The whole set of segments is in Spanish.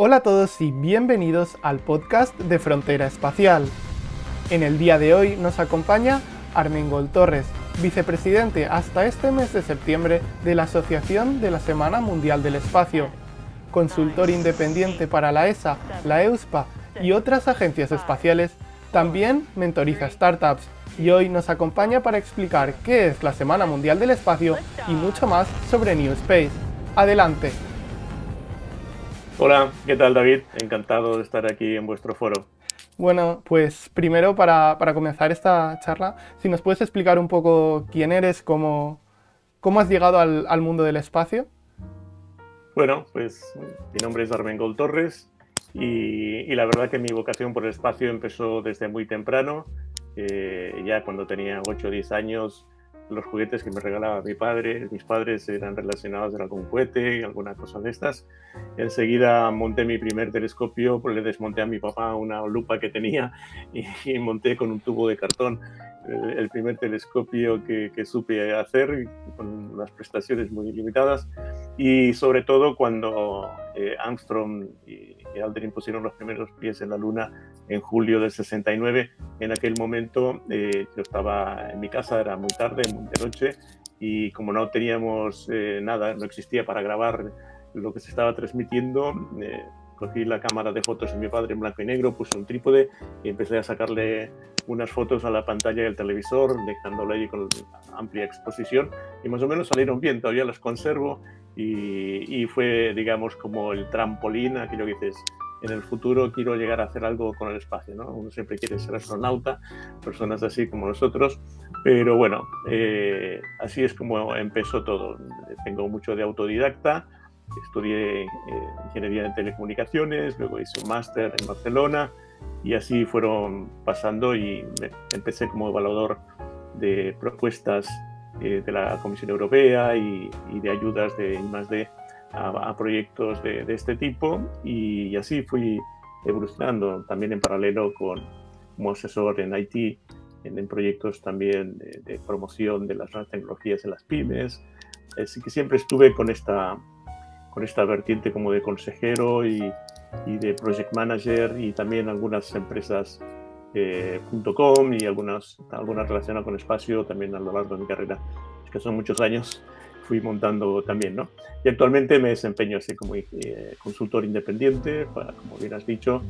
Hola a todos y bienvenidos al podcast de Frontera Espacial. En el día de hoy nos acompaña Armengol Torres, vicepresidente hasta este mes de septiembre de la Asociación de la Semana Mundial del Espacio, consultor independiente para la ESA, la EUSPA y otras agencias espaciales. También mentoriza startups y hoy nos acompaña para explicar qué es la Semana Mundial del Espacio y mucho más sobre New Space. Adelante. Hola, ¿qué tal, David? Encantado de estar aquí en vuestro foro. Bueno, pues primero para comenzar esta charla, si nos puedes explicar un poco quién eres, cómo has llegado al mundo del espacio. Bueno, pues mi nombre es Armengol Torres y la verdad que mi vocación por el espacio empezó desde muy temprano. Ya cuando tenía 8 o 10 años, los juguetes que me regalaba mis padres eran relacionados con algún cohete, alguna cosa de estas. Enseguida monté mi primer telescopio, pues le desmonté a mi papá una lupa que tenía y monté con un tubo de cartón el primer telescopio que supe hacer, con unas prestaciones muy limitadas. Y sobre todo cuando Armstrong y Aldrin pusieron los primeros pies en la Luna en julio del 69, en aquel momento yo estaba en mi casa, era muy tarde, de noche, y como no teníamos nada, no existía para grabar lo que se estaba transmitiendo, cogí la cámara de fotos de mi padre en blanco y negro, puse un trípode y empecé a sacarle unas fotos a la pantalla del televisor, dejándolo ahí con amplia exposición, y más o menos salieron bien, todavía las conservo, y fue, digamos, como el trampolín, aquello que dices, en el futuro quiero llegar a hacer algo con el espacio, ¿no? Uno siempre quiere ser astronauta, personas así como nosotros, pero bueno, así es como empezó todo. Tengo mucho de autodidacta, estudié ingeniería de telecomunicaciones, luego hice un máster en Barcelona y así fueron pasando y empecé como evaluador de propuestas de la Comisión Europea y de ayudas de I+D a proyectos de este tipo, y así fui evolucionando también en paralelo como asesor en IT, en proyectos también de promoción de las nuevas tecnologías en las pymes. Así que siempre estuve con esta vertiente como de consejero y de project manager, y también algunas empresas .com y algunas relacionadas con espacio también a lo largo de mi carrera, que son muchos años, fui montando también, ¿no? Y actualmente me desempeño así como consultor independiente para, como bien has dicho,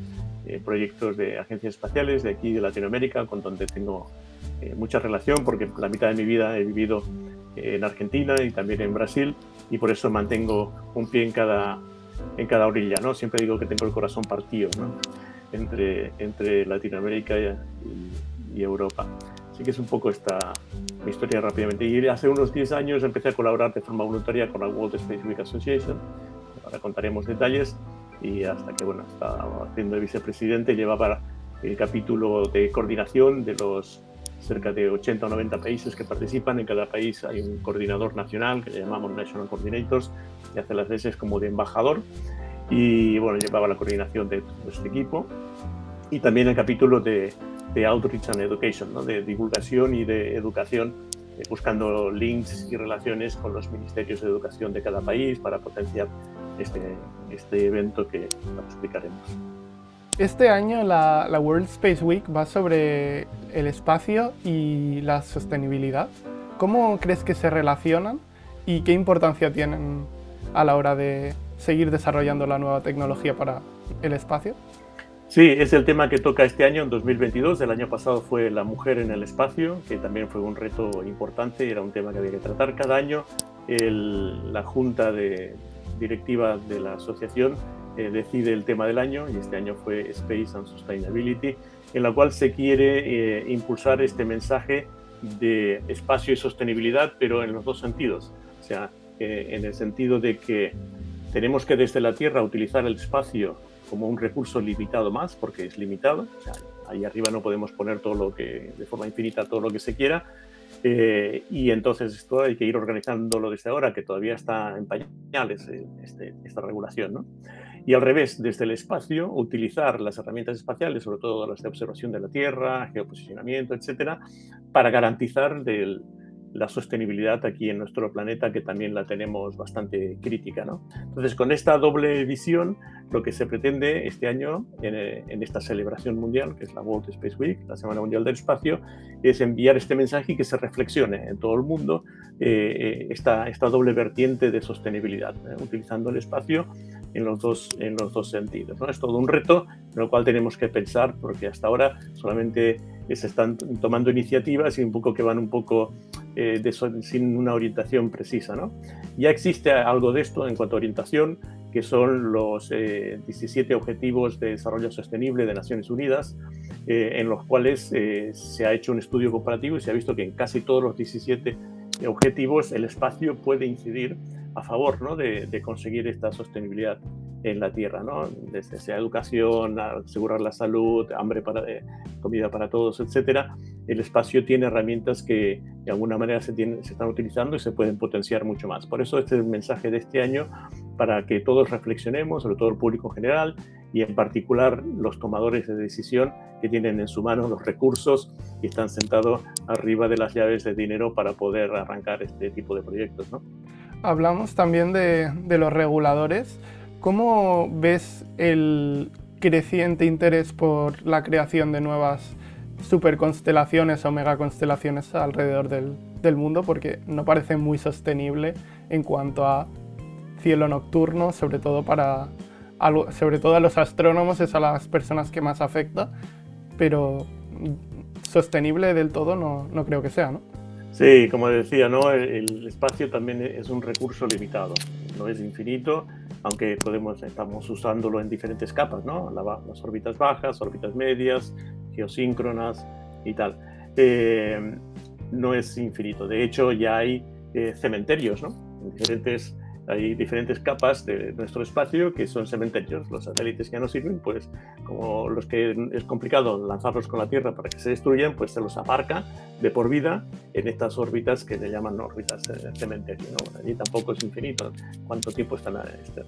proyectos de agencias espaciales de aquí de Latinoamérica, con donde tengo mucha relación, porque la mitad de mi vida he vivido en Argentina y también en Brasil, y por eso mantengo un pie en cada orilla, ¿no? Siempre digo que tengo el corazón partido, ¿no? entre Latinoamérica y Europa. Así que es un poco mi historia rápidamente. Y hace unos 10 años empecé a colaborar de forma voluntaria con la World Space Week Association. Ahora contaremos detalles. Y hasta que, bueno, estaba haciendo de vicepresidente, llevaba el capítulo de coordinación de los cerca de 80 o 90 países que participan. En cada país hay un coordinador nacional, que le llamamos National Coordinators, y hace las veces como de embajador. Y bueno, llevaba la coordinación de todo este equipo. Y también el capítulo de Outreach and Education, ¿no? De divulgación y de educación, buscando links y relaciones con los ministerios de educación de cada país para potenciar este evento que lo explicaremos. Este año la World Space Week va sobre el espacio y la sostenibilidad. ¿Cómo crees que se relacionan y qué importancia tienen a la hora de seguir desarrollando la nueva tecnología para el espacio? Sí, es el tema que toca este año, en 2022. El año pasado fue la mujer en el espacio, que también fue un reto importante, era un tema que había que tratar. Cada año la junta directiva de la asociación decide el tema del año, y este año fue Space and Sustainability, en la cual se quiere impulsar este mensaje de espacio y sostenibilidad, pero en los dos sentidos. O sea, en el sentido de que tenemos que desde la Tierra utilizar el espacio como un recurso limitado más, porque es limitado. O sea, ahí arriba no podemos poner de forma infinita todo lo que se quiera, y entonces esto hay que ir organizándolo desde ahora, que todavía está en pañales esta regulación, ¿no? Y al revés, desde el espacio, utilizar las herramientas espaciales, sobre todo las de observación de la Tierra, geoposicionamiento, etcétera, para garantizar la sostenibilidad aquí en nuestro planeta, que también la tenemos bastante crítica, ¿no? Entonces, con esta doble visión, lo que se pretende este año en esta celebración mundial, que es la World Space Week, la Semana Mundial del Espacio, es enviar este mensaje y que se reflexione en todo el mundo esta doble vertiente de sostenibilidad, utilizando el espacio en los dos sentidos, ¿no? Es todo un reto en el cual tenemos que pensar, porque hasta ahora solamente se están tomando iniciativas y un poco que van un poco sin una orientación precisa, ¿no? Ya existe algo de esto en cuanto a orientación, que son los 17 Objetivos de Desarrollo Sostenible de Naciones Unidas, en los cuales se ha hecho un estudio comparativo y se ha visto que en casi todos los 17 objetivos el espacio puede incidir a favor, ¿no?, de conseguir esta sostenibilidad en la Tierra, ¿no? Desde sea educación, asegurar la salud, comida para todos, etcétera. El espacio tiene herramientas que de alguna manera se están utilizando y se pueden potenciar mucho más. Por eso este es el mensaje de este año, para que todos reflexionemos, sobre todo el público en general y en particular los tomadores de decisión que tienen en su mano los recursos y están sentados arriba de las llaves de dinero para poder arrancar este tipo de proyectos, ¿no? Hablamos también de los reguladores. ¿Cómo ves el creciente interés por la creación de nuevas superconstelaciones o megaconstelaciones alrededor del mundo? Porque no parece muy sostenible en cuanto a cielo nocturno, sobre todo a los astrónomos, es a las personas que más afecta, pero sostenible del todo no creo que sea, ¿no? Sí, como decía, ¿no? El espacio también es un recurso limitado, no es infinito, aunque estamos usándolo en diferentes capas, ¿no? Las órbitas bajas, órbitas medias, geosíncronas y tal. No es infinito. De hecho, ya hay cementerios, ¿no? Hay diferentes capas de nuestro espacio que son cementerios. Los satélites que no sirven, pues como los que es complicado lanzarlos con la Tierra para que se destruyan, pues se los aparca de por vida en estas órbitas que se llaman órbitas cementerio, ¿no? Allí tampoco es infinito cuánto tiempo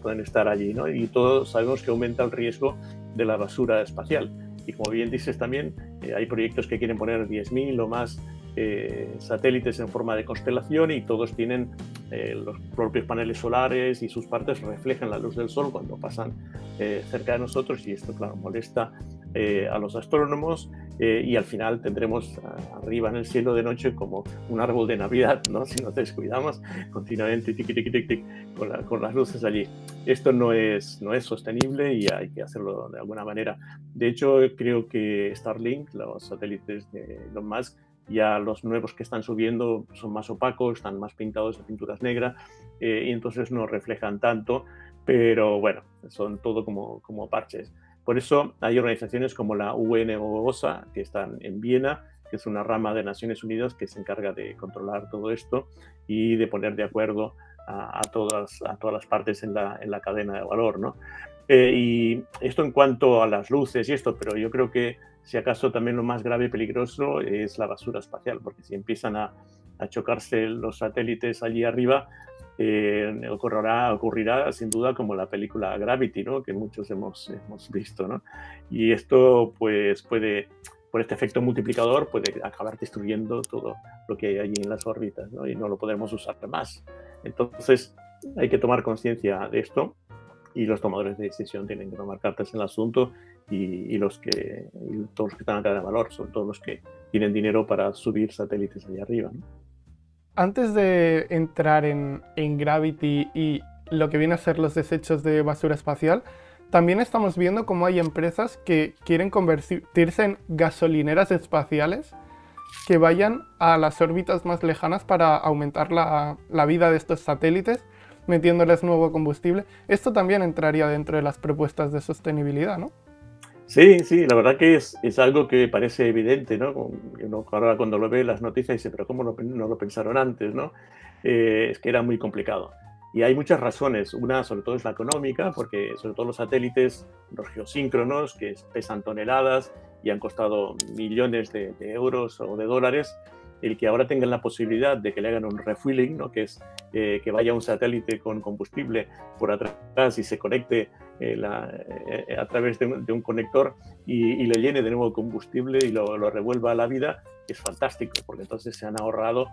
pueden estar allí, ¿no? Y todos sabemos que aumenta el riesgo de la basura espacial. Y como bien dices también, hay proyectos que quieren poner 10.000 o más satélites en forma de constelación, y todos tienen los propios paneles solares y sus partes reflejan la luz del sol cuando pasan cerca de nosotros, y esto, claro, molesta a los astrónomos, y al final tendremos arriba en el cielo de noche como un árbol de Navidad, ¿no? Si nos descuidamos continuamente tic, tic, tic, tic, con las luces allí. Esto no es sostenible y hay que hacerlo de alguna manera. De hecho, creo que Starlink, los satélites de Elon Musk, ya los nuevos que están subiendo son más opacos, están más pintados de pinturas negras, y entonces no reflejan tanto, pero bueno, son todo como parches. Por eso hay organizaciones como la UNOOSA, que están en Viena, que es una rama de Naciones Unidas que se encarga de controlar todo esto y de poner de acuerdo a todas las partes en la cadena de valor, ¿no? Y esto en cuanto a las luces y esto, pero yo creo que si acaso también lo más grave y peligroso es la basura espacial, porque si empiezan a chocarse los satélites allí arriba, ocurrirá sin duda como la película Gravity, ¿no? Que muchos hemos visto, ¿no? Y esto pues puede, por este efecto multiplicador, puede acabar destruyendo todo lo que hay allí en las órbitas, ¿no? Y no lo podremos usar más. Entonces hay que tomar conciencia de esto, y los tomadores de decisión tienen que tomar cartas en el asunto, y todos los que están a cadena de valor, sobre todo los que tienen dinero para subir satélites allá arriba, ¿no? Antes de entrar en Gravity y lo que viene a ser los desechos de basura espacial, también estamos viendo cómo hay empresas que quieren convertirse en gasolineras espaciales que vayan a las órbitas más lejanas para aumentar la vida de estos satélites, metiéndoles nuevo combustible. Esto también entraría dentro de las propuestas de sostenibilidad, ¿no? Sí, la verdad que es algo que parece evidente, ¿no? Uno ahora cuando lo ve en las noticias dice, pero ¿cómo no lo pensaron antes, ¿no? Es que era muy complicado. Y hay muchas razones. Una, sobre todo, es la económica, porque sobre todo los satélites, los geosíncronos, que pesan toneladas y han costado millones de euros o de dólares, el que ahora tengan la posibilidad de que le hagan un refueling, ¿no? Que es que vaya un satélite con combustible por atrás y se conecte a través de un conector y le llene de nuevo combustible y lo revuelva a la vida, es fantástico, porque entonces se han ahorrado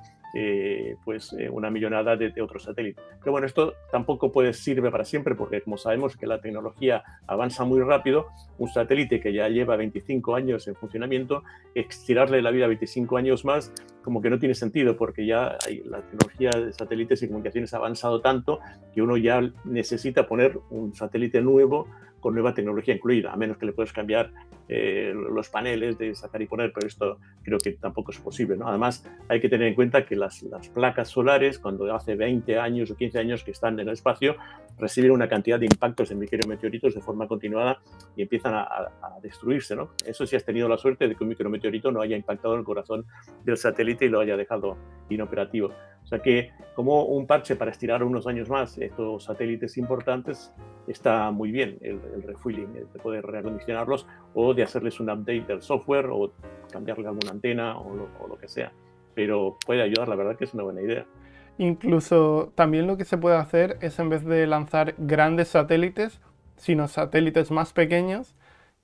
una millonada de otros satélites. Pero bueno, esto tampoco sirve para siempre, porque como sabemos que la tecnología avanza muy rápido, un satélite que ya lleva 25 años en funcionamiento, estirarle la vida 25 años más, como que no tiene sentido, porque ya la tecnología de satélites y comunicaciones ha avanzado tanto que uno ya necesita poner un satélite nuevo con nueva tecnología incluida, a menos que le puedas cambiar los paneles de sacar y poner, pero esto creo que tampoco es posible, ¿no? Además, hay que tener en cuenta que las placas solares, cuando hace 20 años o 15 años que están en el espacio, reciben una cantidad de impactos de micrometeoritos de forma continuada y empiezan a destruirse, ¿no? Eso sí has tenido la suerte de que un micrometeorito no haya impactado en el corazón del satélite y lo haya dejado inoperativo. O sea que como un parche para estirar unos años más estos satélites importantes está muy bien el refueling, de poder reacondicionarlos o de hacerles un update del software o cambiarle alguna antena o lo que sea. Pero puede ayudar, la verdad que es una buena idea. Incluso también lo que se puede hacer es, en vez de lanzar grandes satélites, sino satélites más pequeños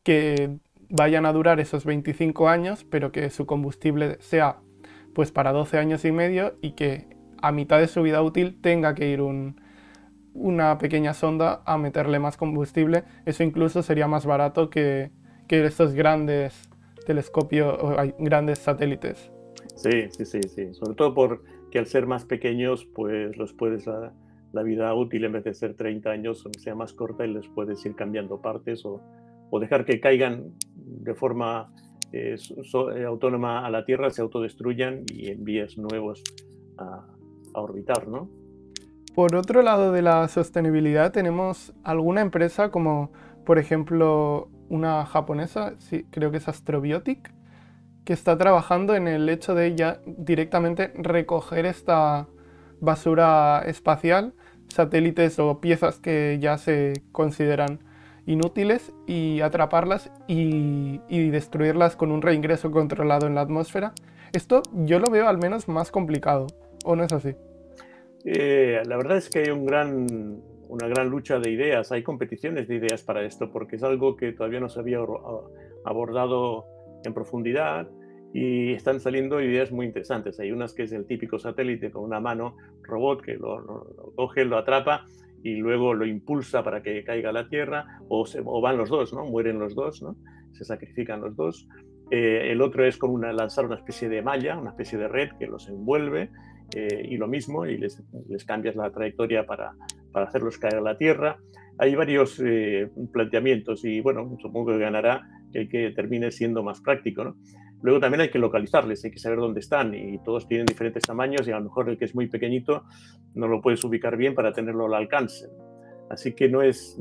que vayan a durar esos 25 años, pero que su combustible sea pues para 12 años y medio y que a mitad de su vida útil tenga que ir una pequeña sonda a meterle más combustible. Eso incluso sería más barato que estos grandes telescopios o grandes satélites. Sí. Sobre todo porque al ser más pequeños, pues los puedes la vida útil, en vez de ser 30 años, sea más corta y les puedes ir cambiando partes o dejar que caigan de forma autónoma a la Tierra, se autodestruyan y envíes nuevos a orbitar, ¿no? Por otro lado de la sostenibilidad, tenemos alguna empresa como, por ejemplo, una japonesa, sí, creo que es Astrobiotic, que está trabajando en el hecho de ya directamente recoger esta basura espacial, satélites o piezas que ya se consideran inútiles, y atraparlas y destruirlas con un reingreso controlado en la atmósfera. Esto yo lo veo al menos más complicado, ¿o no es así? La verdad es que hay una gran lucha de ideas, hay competiciones de ideas para esto, porque es algo que todavía no se había abordado en profundidad y están saliendo ideas muy interesantes. Hay unas que es el típico satélite con una mano robot que lo coge, lo atrapa y luego lo impulsa para que caiga a la Tierra, o van los dos, ¿no? Mueren los dos, ¿no? Se sacrifican los dos. El otro es como lanzar una especie de malla, una especie de red que los envuelve, y lo mismo, y les cambias la trayectoria para hacerlos caer a la Tierra. Hay varios planteamientos y bueno, supongo que ganará el que termine siendo más práctico, ¿no? Luego también hay que localizarles, hay que saber dónde están y todos tienen diferentes tamaños y a lo mejor el que es muy pequeñito no lo puedes ubicar bien para tenerlo al alcance. Así que no es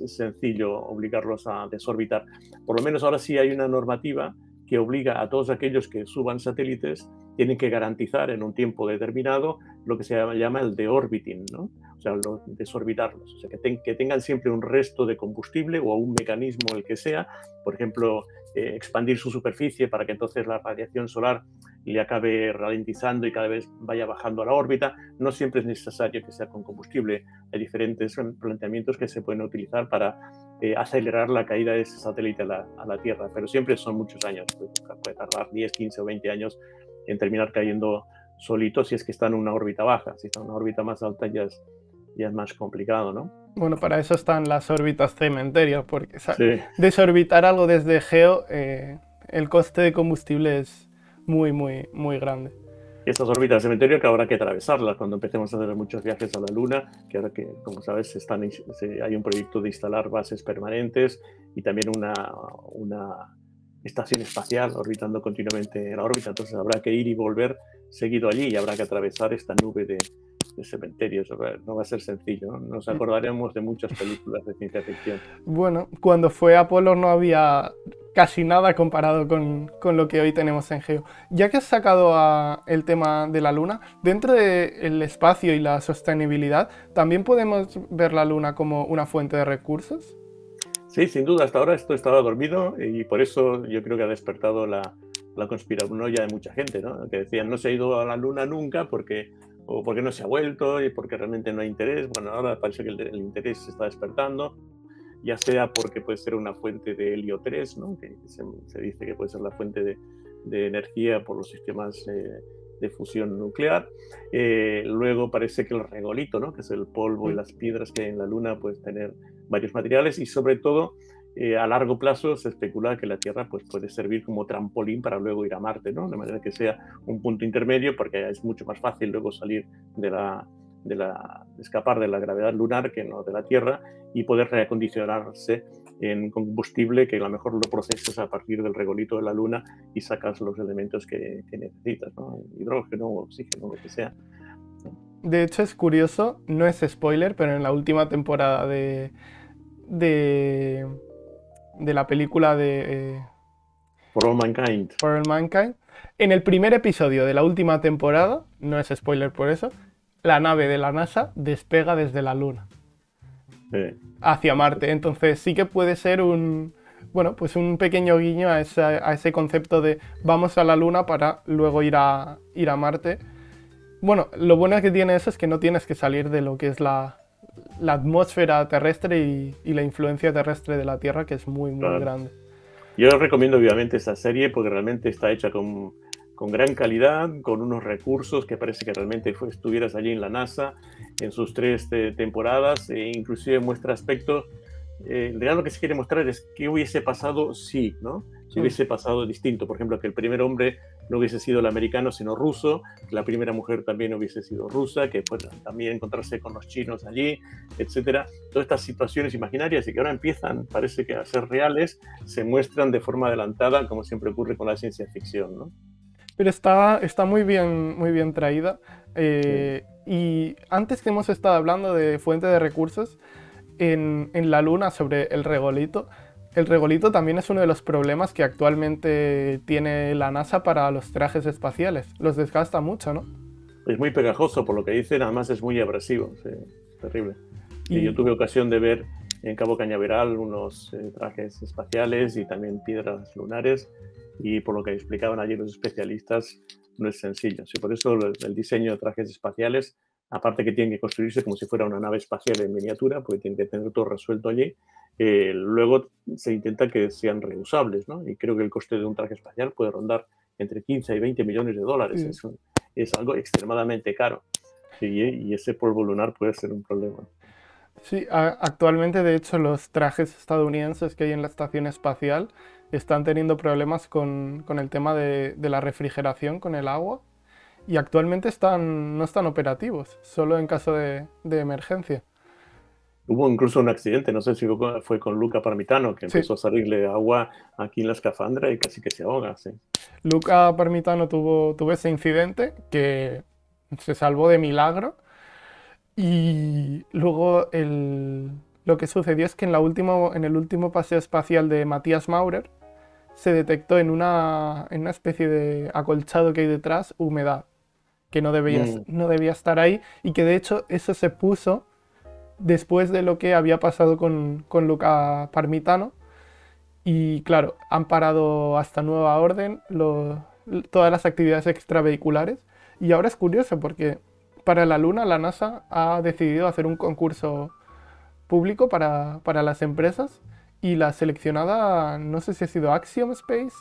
sencillo obligarlos a desorbitar. Por lo menos ahora sí hay una normativa que obliga a todos aquellos que suban satélites, tienen que garantizar en un tiempo determinado lo que se llama el deorbiting, ¿no? O sea, desorbitarlos. O sea, que tengan siempre un resto de combustible o un mecanismo, el que sea, por ejemplo, expandir su superficie para que entonces la radiación solar le acabe ralentizando y cada vez vaya bajando a la órbita. No siempre es necesario que sea con combustible. Hay diferentes planteamientos que se pueden utilizar para acelerar la caída de ese satélite a la Tierra, pero siempre son muchos años. Puede tardar 10, 15 o 20 años en terminar cayendo solito si es que está en una órbita baja. Si está en una órbita más alta ya es más complicado, ¿no? Bueno, para eso están las órbitas cementerio, porque sí. Desorbitar algo desde Geo, el coste de combustible es muy, muy, muy grande. Y estas órbitas de cementerio que habrá que atravesarlas cuando empecemos a hacer muchos viajes a la Luna, que ahora que, como sabes, hay un proyecto de instalar bases permanentes y también una estación espacial orbitando continuamente en la órbita. Entonces habrá que ir y volver seguido allí y habrá que atravesar esta nube de cementerios. No va a ser sencillo, ¿no? Nos acordaremos de muchas películas de ciencia ficción. Bueno, cuando fue Apolo no había casi nada comparado con lo que hoy tenemos en Geo. Ya que has sacado el tema de la Luna, dentro del espacio y la sostenibilidad, ¿también podemos ver la Luna como una fuente de recursos? Sí, sin duda. Hasta ahora esto estaba dormido y por eso yo creo que ha despertado la conspiranoia de mucha gente, ¿no? Que decían no se ha ido a la Luna nunca porque no se ha vuelto y porque realmente no hay interés. Bueno, ahora parece que el interés se está despertando, ya sea porque puede ser una fuente de helio 3, ¿no? Que se dice que puede ser la fuente de energía por los sistemas de fusión nuclear. Luego parece que el regolito, ¿no? Que es el polvo y las piedras que hay en la Luna, pueden tener varios materiales y sobre todo a largo plazo se especula que la Tierra pues, puede servir como trampolín para luego ir a Marte, ¿no? De manera que sea un punto intermedio, porque es mucho más fácil luego salir de escapar de la gravedad lunar que no de la Tierra y poder reacondicionarse en combustible que a lo mejor lo procesas a partir del regolito de la Luna y sacas los elementos que necesitas, ¿no? Hidrógeno, oxígeno, lo que sea. De hecho es curioso, no es spoiler, pero en la última temporada de la película de For All Mankind. For All Mankind, en el primer episodio de la última temporada, no es spoiler por eso, la nave de la NASA despega desde la Luna hacia Marte. Entonces sí que puede ser un pequeño guiño a ese concepto de vamos a la Luna para luego ir a Marte. Bueno, lo bueno que tiene eso es que no tienes que salir de lo que es la atmósfera terrestre y la influencia terrestre de la Tierra, que es muy, muy grande. Yo recomiendo vivamente esta serie porque realmente está hecha con gran calidad, con unos recursos que parece que realmente estuvieras allí en la NASA en sus 3 temporadas, e inclusive muestra aspectos. Lo que se quiere mostrar es qué hubiese pasado si, ¿no? Si hubiese pasado distinto. Por ejemplo, que el primer hombre no hubiese sido el americano, sino ruso, que la primera mujer también hubiese sido rusa, que pueda también encontrarse con los chinos allí, etcétera. Todas estas situaciones imaginarias y que ahora empiezan, parece que a ser reales, se muestran de forma adelantada, como siempre ocurre con la ciencia ficción, ¿no? Pero está muy bien traída. Y antes que hemos estado hablando de fuente de recursos, en la Luna sobre el regolito también es uno de los problemas que actualmente tiene la NASA para los trajes espaciales. Los desgasta mucho, ¿no? Es muy pegajoso, por lo que dicen, además es muy abrasivo, sí, es terrible. Y yo tuve ocasión de ver en Cabo Cañaveral unos trajes espaciales y también piedras lunares, y por lo que explicaban allí los especialistas, no es sencillo. Sí, por eso el diseño de trajes espaciales, aparte que tienen que construirse como si fuera una nave espacial en miniatura, porque tienen que tener todo resuelto allí, luego se intenta que sean reusables, ¿no? Y creo que el coste de un traje espacial puede rondar entre 15 y 20 millones de dólares. Sí. Es algo extremadamente caro. Y ese polvo lunar puede ser un problema. Sí, actualmente, de hecho, los trajes estadounidenses que hay en la estación espacial están teniendo problemas con el tema de la refrigeración con el agua, y actualmente no están operativos, solo en caso de emergencia. Hubo incluso un accidente, no sé si fue con Luca Parmitano, que empezó a salirle agua aquí en la escafandra y casi que se ahoga. Sí. Luca Parmitano tuvo ese incidente que se salvó de milagro, y luego lo que sucedió es que en el último paseo espacial de Matthias Maurer se detectó en una especie de acolchado que hay detrás humedad, que no debía estar ahí, y que de hecho eso se puso después de lo que había pasado con Luca Parmitano. Y claro, han parado hasta nueva orden todas las actividades extravehiculares. Y ahora es curioso porque para la Luna la NASA ha decidido hacer un concurso público para las empresas, y la seleccionada, no sé si ha sido Axiom Space.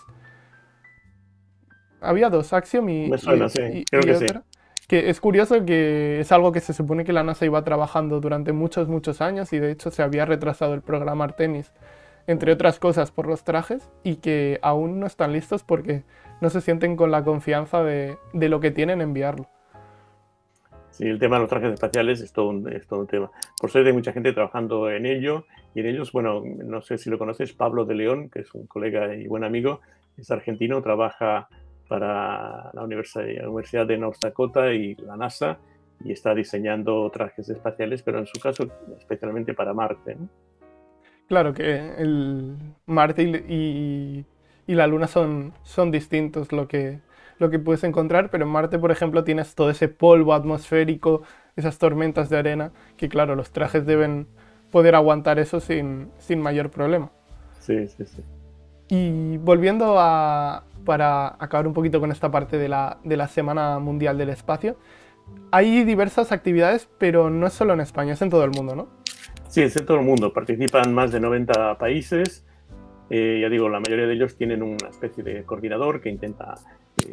Había 2, Axiom y Me suena, sí, creo que otra. Sí. Que es curioso, que es algo que se supone que la NASA iba trabajando durante muchos años, y de hecho se había retrasado el programa Artemis, entre otras cosas por los trajes, y que aún no están listos porque no se sienten con la confianza de lo que tienen enviarlo. Sí, el tema de los trajes espaciales es todo un tema. Por suerte hay mucha gente trabajando en ello, y en ellos, bueno, no sé si lo conoces, Pablo de León, que es un colega y buen amigo, es argentino, trabaja para la Universidad de North Dakota y la NASA, y está diseñando trajes espaciales, pero en su caso especialmente para Marte, ¿no? Claro que el Marte y la Luna son distintos lo que puedes encontrar, pero en Marte, por ejemplo, tienes todo ese polvo atmosférico, esas tormentas de arena, que claro, los trajes deben poder aguantar eso sin mayor problema. Sí. Y volviendo para acabar un poquito con esta parte de la Semana Mundial del Espacio, hay diversas actividades, pero no es solo en España, es en todo el mundo, ¿no? Sí, es en todo el mundo. Participan más de 90 países Ya digo, la mayoría de ellos tienen una especie de coordinador que intenta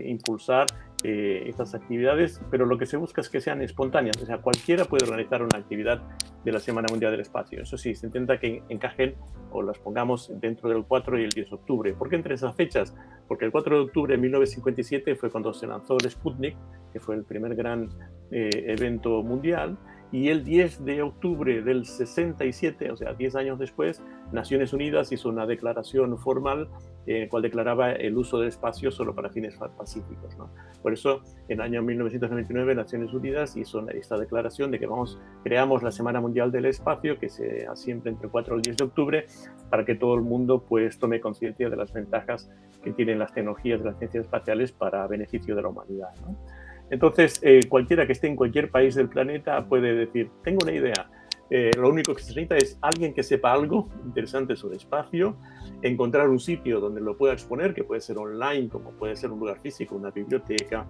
impulsar estas actividades, pero lo que se busca es que sean espontáneas, o sea, cualquiera puede organizar una actividad de la Semana Mundial del Espacio. Eso sí, se intenta que encajen o las pongamos dentro del 4 y el 10 de octubre. ¿Por qué entre esas fechas? Porque el 4 de octubre de 1957 fue cuando se lanzó el Sputnik, que fue el primer gran evento mundial, y el 10 de octubre del 67, o sea, 10 años después, Naciones Unidas hizo una declaración formal en la cual declaraba el uso del espacio solo para fines pacíficos, ¿no? Por eso, en el año 1999, Naciones Unidas hizo esta declaración de que creamos la Semana Mundial del Espacio, que se hace siempre entre el 4 y el 10 de octubre, para que todo el mundo pues, tome conciencia de las ventajas que tienen las tecnologías de las ciencias espaciales para beneficio de la humanidad, ¿no? Entonces, cualquiera que esté en cualquier país del planeta puede decir, tengo una idea. Lo único que se necesita es alguien que sepa algo interesante sobre espacio, encontrar un sitio donde lo pueda exponer, que puede ser online, como puede ser un lugar físico, una biblioteca,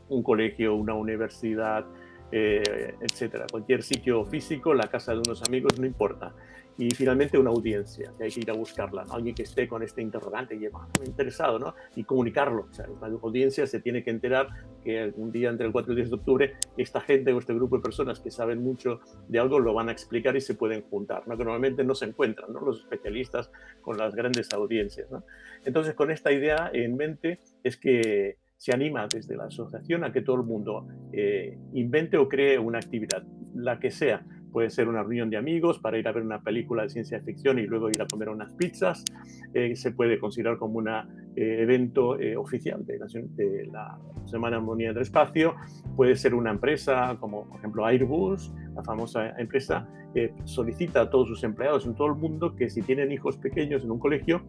un colegio, una universidad, etcétera. Cualquier sitio físico, la casa de unos amigos, no importa. Y finalmente una audiencia, que hay que ir a buscarla, ¿no? Alguien que esté con este interrogante y interesado, ¿no? Y comunicarlo. O sea, la audiencia se tiene que enterar que algún día entre el 4 y el 10 de octubre esta gente o este grupo de personas que saben mucho de algo lo van a explicar y se pueden juntar, ¿no? Que normalmente no se encuentran, ¿no? Los especialistas con las grandes audiencias, ¿no? Entonces, con esta idea en mente es que se anima desde la asociación a que todo el mundo invente o cree una actividad, la que sea. Puede ser una reunión de amigos para ir a ver una película de ciencia ficción y luego ir a comer unas pizzas. Se puede considerar como un evento oficial de la Semana Mundial del Espacio. Puede ser una empresa como, por ejemplo, Airbus, la famosa empresa, solicita a todos sus empleados en todo el mundo que si tienen hijos pequeños en un colegio,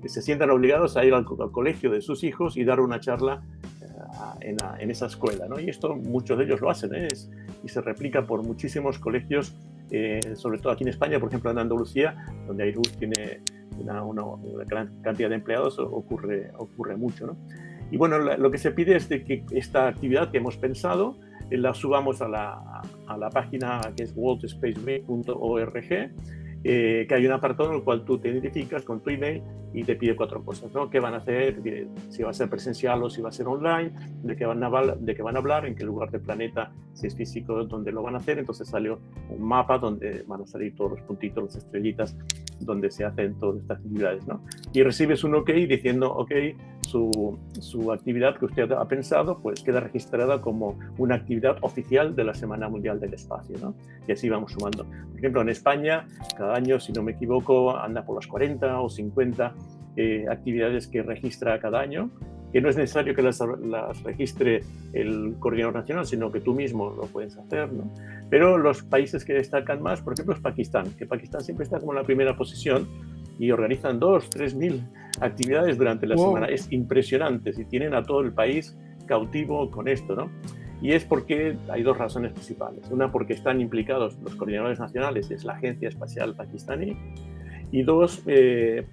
se sientan obligados a ir al colegio de sus hijos y dar una charla en esa escuela, ¿no? Y esto muchos de ellos lo hacen, y se replica por muchísimos colegios, sobre todo aquí en España, por ejemplo en Andalucía, donde Airbus tiene una gran cantidad de empleados, ocurre mucho, ¿no? Y bueno, lo que se pide es de que esta actividad que hemos pensado la subamos a la página que es worldspaceweek.org, que hay un apartado en el cual tú te identificas con tu email y te pide 4 cosas, ¿no? ¿Qué van a hacer? Si va a ser presencial o si va a ser online, de qué van a hablar, en qué lugar del planeta, si es físico, dónde lo van a hacer. Entonces sale un mapa donde van a salir todos los puntitos, las estrellitas, donde se hacen todas estas actividades, ¿no? Y recibes un OK diciendo, OK, su actividad que usted ha pensado, pues queda registrada como una actividad oficial de la Semana Mundial del Espacio, ¿no? Y así vamos sumando. Por ejemplo, en España, cada año, si no me equivoco, anda por las 40 o 50 actividades que registra cada año, que no es necesario que las registre el coordinador nacional, sino que tú mismo lo puedes hacer, ¿no? Pero los países que destacan más, por ejemplo, es Pakistán, que Pakistán siempre está como en la primera posición y organizan 2.000-3.000 actividades durante la semana. Es impresionante, si tienen a todo el país cautivo con esto, ¿no? Y es porque hay 2 razones principales. Una, porque están implicados los coordinadores nacionales, es la Agencia Espacial Pakistaní, y 2,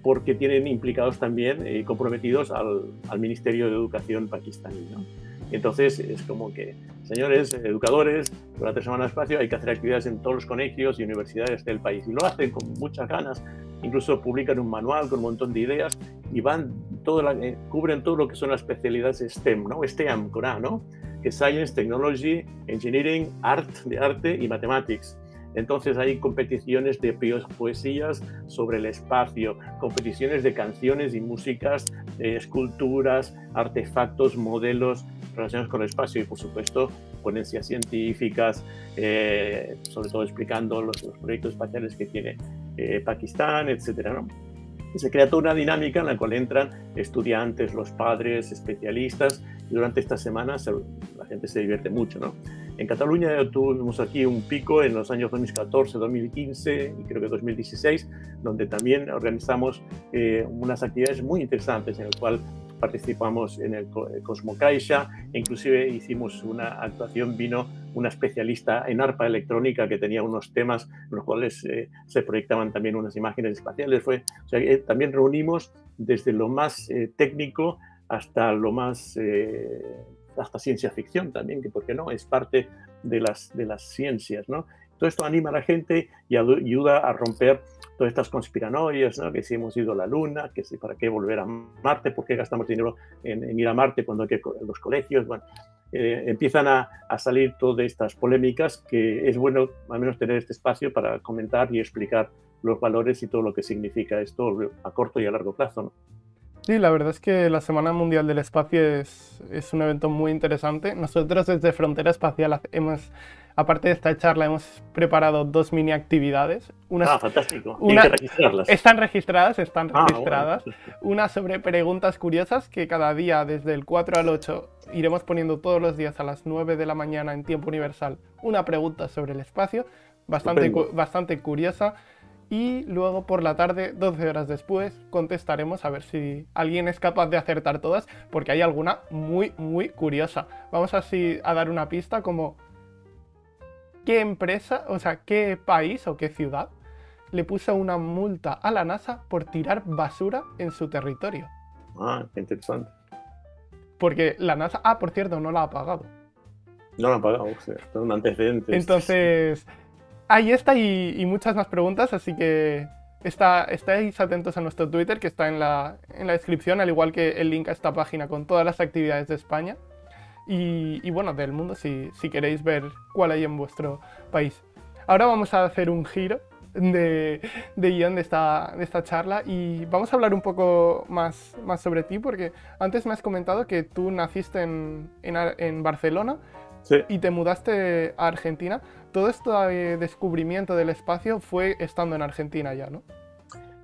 porque tienen implicados también, comprometidos al Ministerio de Educación pakistaní, ¿no? Entonces es como que, señores educadores, durante la Semana del Espacio hay que hacer actividades en todos los colegios y universidades del país, y lo hacen con muchas ganas. Incluso publican un manual con un montón de ideas y cubren todo lo que son las especialidades STEM, ¿no? STEM, con A, ¿no? Que es Science, Technology, Engineering, de arte y Mathematics. Entonces hay competiciones de poesías sobre el espacio, competiciones de canciones y músicas, esculturas, artefactos, modelos relacionados con el espacio y, por supuesto, ponencias científicas, sobre todo explicando los proyectos espaciales que tiene Pakistán, etcétera, ¿no? Y se crea toda una dinámica en la cual entran estudiantes, los padres, especialistas, y durante esta semana la gente se divierte mucho, ¿no? En Cataluña tuvimos aquí un pico en los años 2014, 2015 y creo que 2016, donde también organizamos unas actividades muy interesantes en el cual participamos en el Cosmocaixa, e inclusive hicimos una actuación, vino una especialista en arpa electrónica que tenía unos temas en los cuales se proyectaban también unas imágenes espaciales. O sea, también reunimos desde lo más técnico hasta lo más hasta ciencia ficción también, que por qué no, es parte de las ciencias, ¿no? Todo esto anima a la gente y ayuda a romper todas estas conspiranoias, ¿no? Que si hemos ido a la Luna, que si para qué volver a Marte, por qué gastamos dinero en ir a Marte cuando hay que en los colegios, bueno, empiezan a salir todas estas polémicas que es bueno al menos tener este espacio para comentar y explicar los valores y todo lo que significa esto a corto y a largo plazo, ¿no? Sí, la verdad es que la Semana Mundial del Espacio es un evento muy interesante. Nosotros desde Frontera Espacial aparte de esta charla, hemos preparado 2 mini actividades. Fantástico. Hay que registrarlas. Están registradas. Bueno. Una sobre preguntas curiosas que cada día, desde el 4 al 8, iremos poniendo todos los días a las 9 de la mañana en tiempo universal una pregunta sobre el espacio, bastante curiosa. Y luego por la tarde, 12 horas después, contestaremos a ver si alguien es capaz de acertar todas, porque hay alguna muy curiosa. Vamos así a dar una pista como qué empresa, o sea, qué país o qué ciudad le puso una multa a la NASA por tirar basura en su territorio. Qué interesante. Porque la NASA, por cierto, no la ha pagado. No la ha pagado, o sea, es un antecedente. Entonces... Ahí está y muchas más preguntas, así que estáis atentos a nuestro Twitter, que está en la descripción, al igual que el link a esta página con todas las actividades de España y bueno, del mundo, si queréis ver cuál hay en vuestro país. Ahora vamos a hacer un giro de guión de esta charla y vamos a hablar un poco más sobre ti, porque antes me has comentado que tú naciste en Barcelona. Sí. Y te mudaste a Argentina. Todo este descubrimiento del espacio fue estando en Argentina ya, ¿no?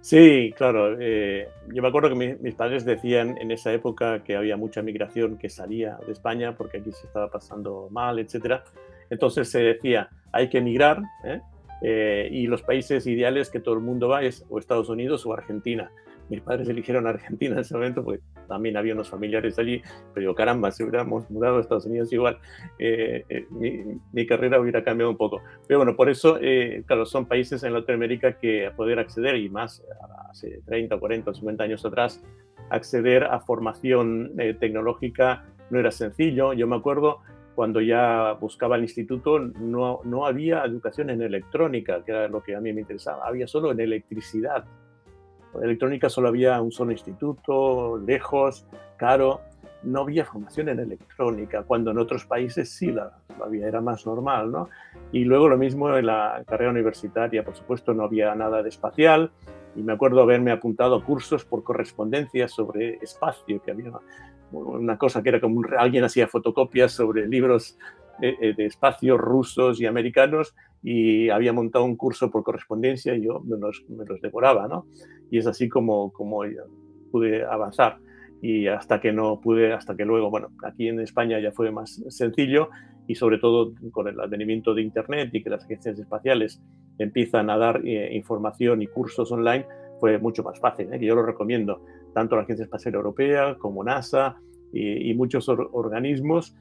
Sí, claro. Yo me acuerdo que mis padres decían en esa época que había mucha migración que salía de España porque aquí se estaba pasando mal, etc. Entonces se decía, hay que emigrar, y los países ideales que todo el mundo va es o Estados Unidos o Argentina. Mis padres eligieron Argentina en ese momento porque también había unos familiares allí, pero yo, caramba, si hubiéramos mudado a Estados Unidos igual, mi carrera hubiera cambiado un poco. Pero bueno, por eso, claro, son países en Latinoamérica que a poder acceder, y más hace 30, 40, 50 años atrás, acceder a formación tecnológica no era sencillo. Yo me acuerdo cuando ya buscaba el instituto, no había educación en electrónica, que era lo que a mí me interesaba, había solo en electricidad. En electrónica solo había un solo instituto, lejos, caro. No había formación en electrónica, cuando en otros países sí la había, era más normal, ¿no? Y luego lo mismo en la carrera universitaria, por supuesto, no había nada de espacial. Y me acuerdo haberme apuntado a cursos por correspondencia sobre espacio, que había una cosa que era como alguien hacía fotocopias sobre libros de espacio rusos y americanos, y había montado un curso por correspondencia y yo me los devoraba, ¿no? Y es así como pude avanzar. Y hasta que luego, bueno, aquí en España ya fue más sencillo, y sobre todo con el advenimiento de Internet y que las agencias espaciales empiezan a dar información y cursos online, fue mucho más fácil, que yo lo recomiendo, tanto la Agencia Espacial Europea como NASA y muchos organismos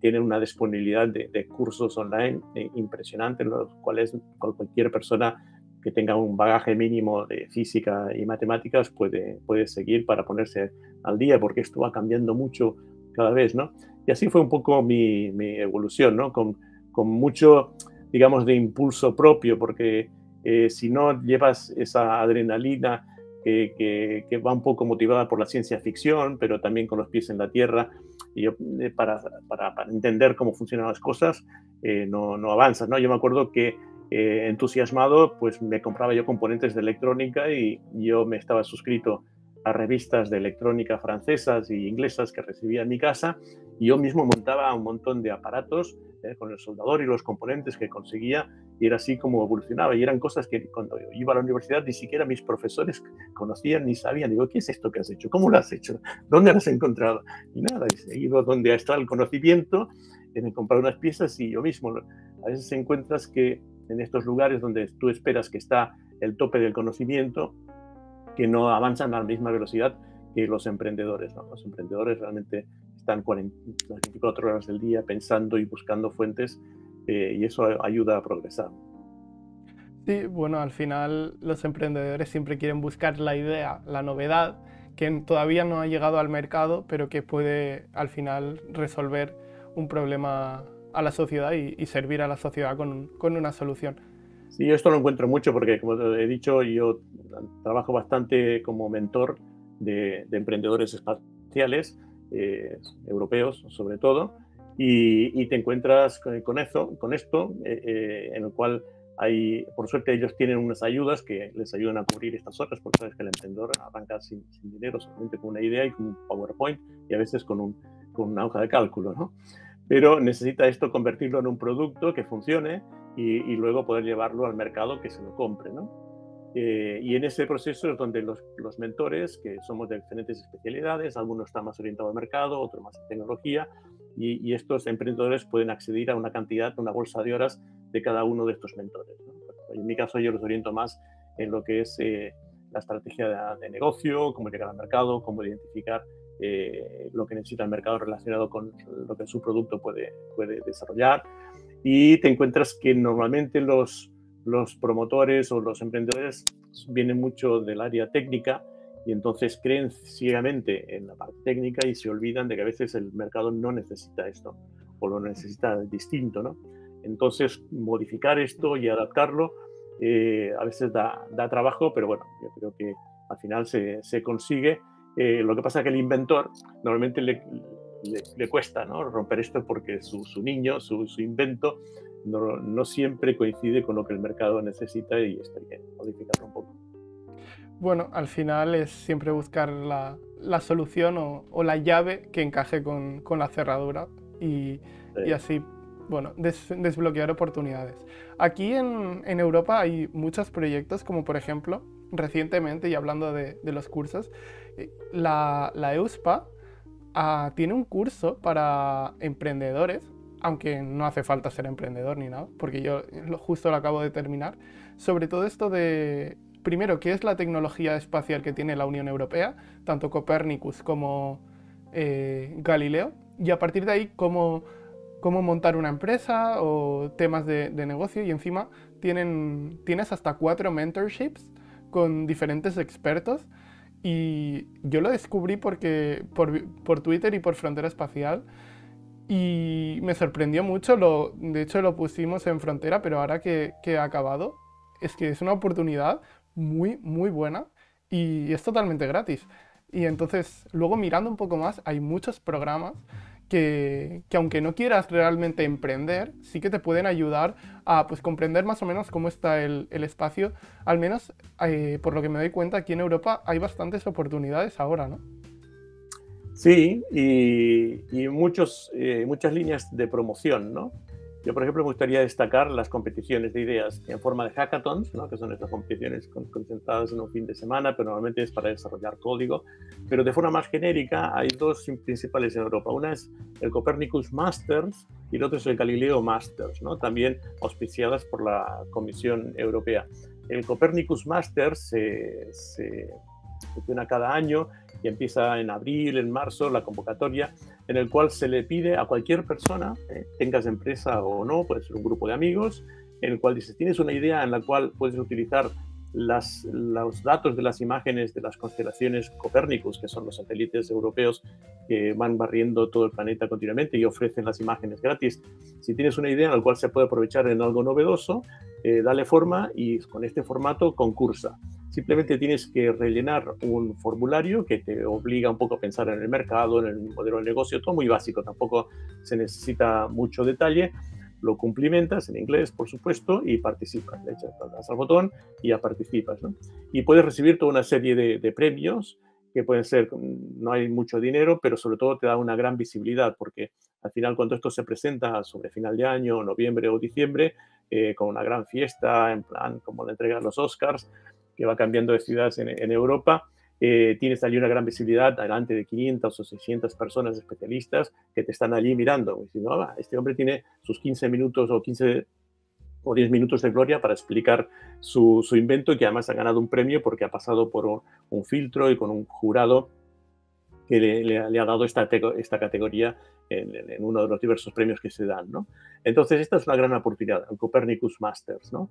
tienen una disponibilidad de cursos online impresionante, en los cuales cualquier persona que tenga un bagaje mínimo de física y matemáticas puede seguir para ponerse al día, porque esto va cambiando mucho cada vez, ¿no? Y así fue un poco mi evolución, ¿no? Con mucho, digamos, de impulso propio, porque si no llevas esa adrenalina que va un poco motivada por la ciencia ficción, pero también con los pies en la tierra, y para entender cómo funcionan las cosas, no avanzas, ¿no? Yo me acuerdo que entusiasmado, pues me compraba yo componentes de electrónica y yo me estaba suscrito a revistas de electrónica francesas y inglesas que recibía en mi casa, y yo mismo montaba un montón de aparatos con el soldador y los componentes que conseguía, y era así como evolucionaba. Y eran cosas que cuando yo iba a la universidad ni siquiera mis profesores conocían ni sabían. Digo, ¿qué es esto que has hecho? ¿Cómo lo has hecho? ¿Dónde lo has encontrado? Y nada, he ido donde está el conocimiento, me comprado unas piezas, y yo mismo a veces encuentras que en estos lugares donde tú esperas que está el tope del conocimiento, que no avanzan a la misma velocidad que los emprendedores, ¿no? Los emprendedores realmente están 24 horas del día pensando y buscando fuentes, y eso ayuda a progresar. Sí, bueno, al final los emprendedores siempre quieren buscar la idea, la novedad, que todavía no ha llegado al mercado, pero que puede al final resolver un problema a la sociedad y servir a la sociedad con una solución. Sí, yo esto lo encuentro mucho porque, como te he dicho, yo trabajo bastante como mentor de emprendedores espaciales, europeos sobre todo, y te encuentras con esto, en el cual hay, por suerte ellos tienen unas ayudas que les ayudan a cubrir estas horas, porque sabes que el emprendedor arranca sin dinero, solamente con una idea y con un PowerPoint y a veces con una hoja de cálculo, ¿no? Pero necesita esto convertirlo en un producto que funcione y luego poder llevarlo al mercado que se lo compre, ¿no? Y en ese proceso es donde los mentores, que somos de diferentes especialidades, algunos están más orientados al mercado, otros más en tecnología, y estos emprendedores pueden acceder a una cantidad, una bolsa de horas de cada uno de estos mentores, ¿no? En mi caso yo los oriento más en lo que es la estrategia de negocio, cómo llegar al mercado, cómo identificar lo que necesita el mercado relacionado con lo que su producto puede desarrollar. Y te encuentras que normalmente los promotores o los emprendedores vienen mucho del área técnica y entonces creen ciegamente en la parte técnica y se olvidan de que a veces el mercado no necesita esto o lo necesita distinto, ¿no? Entonces, modificar esto y adaptarlo a veces da trabajo, pero bueno, yo creo que al final se consigue. Lo que pasa es que el inventor normalmente le cuesta, ¿no?, romper esto porque su niño, su invento, no siempre coincide con lo que el mercado necesita y esto hay que modificarlo un poco. Bueno, al final es siempre buscar la solución o la llave que encaje con la cerradura y así, bueno, desbloquear oportunidades. Aquí en Europa hay muchos proyectos, como por ejemplo, recientemente, y hablando de los cursos, la EUSPA tiene un curso para emprendedores, aunque no hace falta ser emprendedor ni nada, porque yo justo lo acabo de terminar, sobre todo esto de, primero, qué es la tecnología espacial que tiene la Unión Europea, tanto Copernicus como Galileo, y a partir de ahí cómo montar una empresa o temas de negocio, y encima tienes hasta 4 mentorships con diferentes expertos. Y yo lo descubrí por Twitter y por Frontera Espacial y me sorprendió mucho, de hecho lo pusimos en Frontera, pero ahora que ha acabado, es que es una oportunidad muy, muy buena y es totalmente gratis. Y entonces, luego mirando un poco más, hay muchos programas que aunque no quieras realmente emprender, sí que te pueden ayudar a pues, comprender más o menos cómo está el espacio. Al menos, por lo que me doy cuenta, aquí en Europa hay bastantes oportunidades ahora, ¿no? Sí, y muchas líneas de promoción, ¿no? Yo, por ejemplo, me gustaría destacar las competiciones de ideas en forma de hackathons, ¿no?, que son estas competiciones concentradas en un fin de semana, pero normalmente es para desarrollar código. Pero de forma más genérica hay dos principales en Europa. Una es el Copernicus Masters y el otro es el Galileo Masters, ¿no?, también auspiciadas por la Comisión Europea. El Copernicus Masters se funciona cada año y empieza en abril, en marzo, la convocatoria, en el cual se le pide a cualquier persona, tengas empresa o no, puede ser un grupo de amigos, en el cual dices, tienes una idea en la cual puedes utilizar los datos de las imágenes de las constelaciones Copérnicus, que son los satélites europeos que van barriendo todo el planeta continuamente y ofrecen las imágenes gratis. Si tienes una idea en la cual se puede aprovechar en algo novedoso, dale forma y con este formato concursa. Simplemente tienes que rellenar un formulario que te obliga un poco a pensar en el mercado, en el modelo de negocio, todo muy básico, tampoco se necesita mucho detalle. Lo cumplimentas en inglés, por supuesto, y participas. Le das al botón y ya participas, ¿no? Y puedes recibir toda una serie de premios que pueden ser, no hay mucho dinero, pero sobre todo te da una gran visibilidad, porque al final cuando esto se presenta sobre final de año, noviembre o diciembre, con una gran fiesta, en plan como la entrega de los Oscars, que va cambiando de ciudades en Europa, tienes allí una gran visibilidad delante de 500 o 600 personas especialistas que te están allí mirando, diciendo, ah, este hombre tiene sus 15 minutos o 15 o 10 minutos de gloria para explicar su invento, y que además ha ganado un premio porque ha pasado por un filtro y con un jurado que le ha dado esta categoría en uno de los diversos premios que se dan, ¿no? Entonces, esta es una gran oportunidad, el Copernicus Masters, ¿no?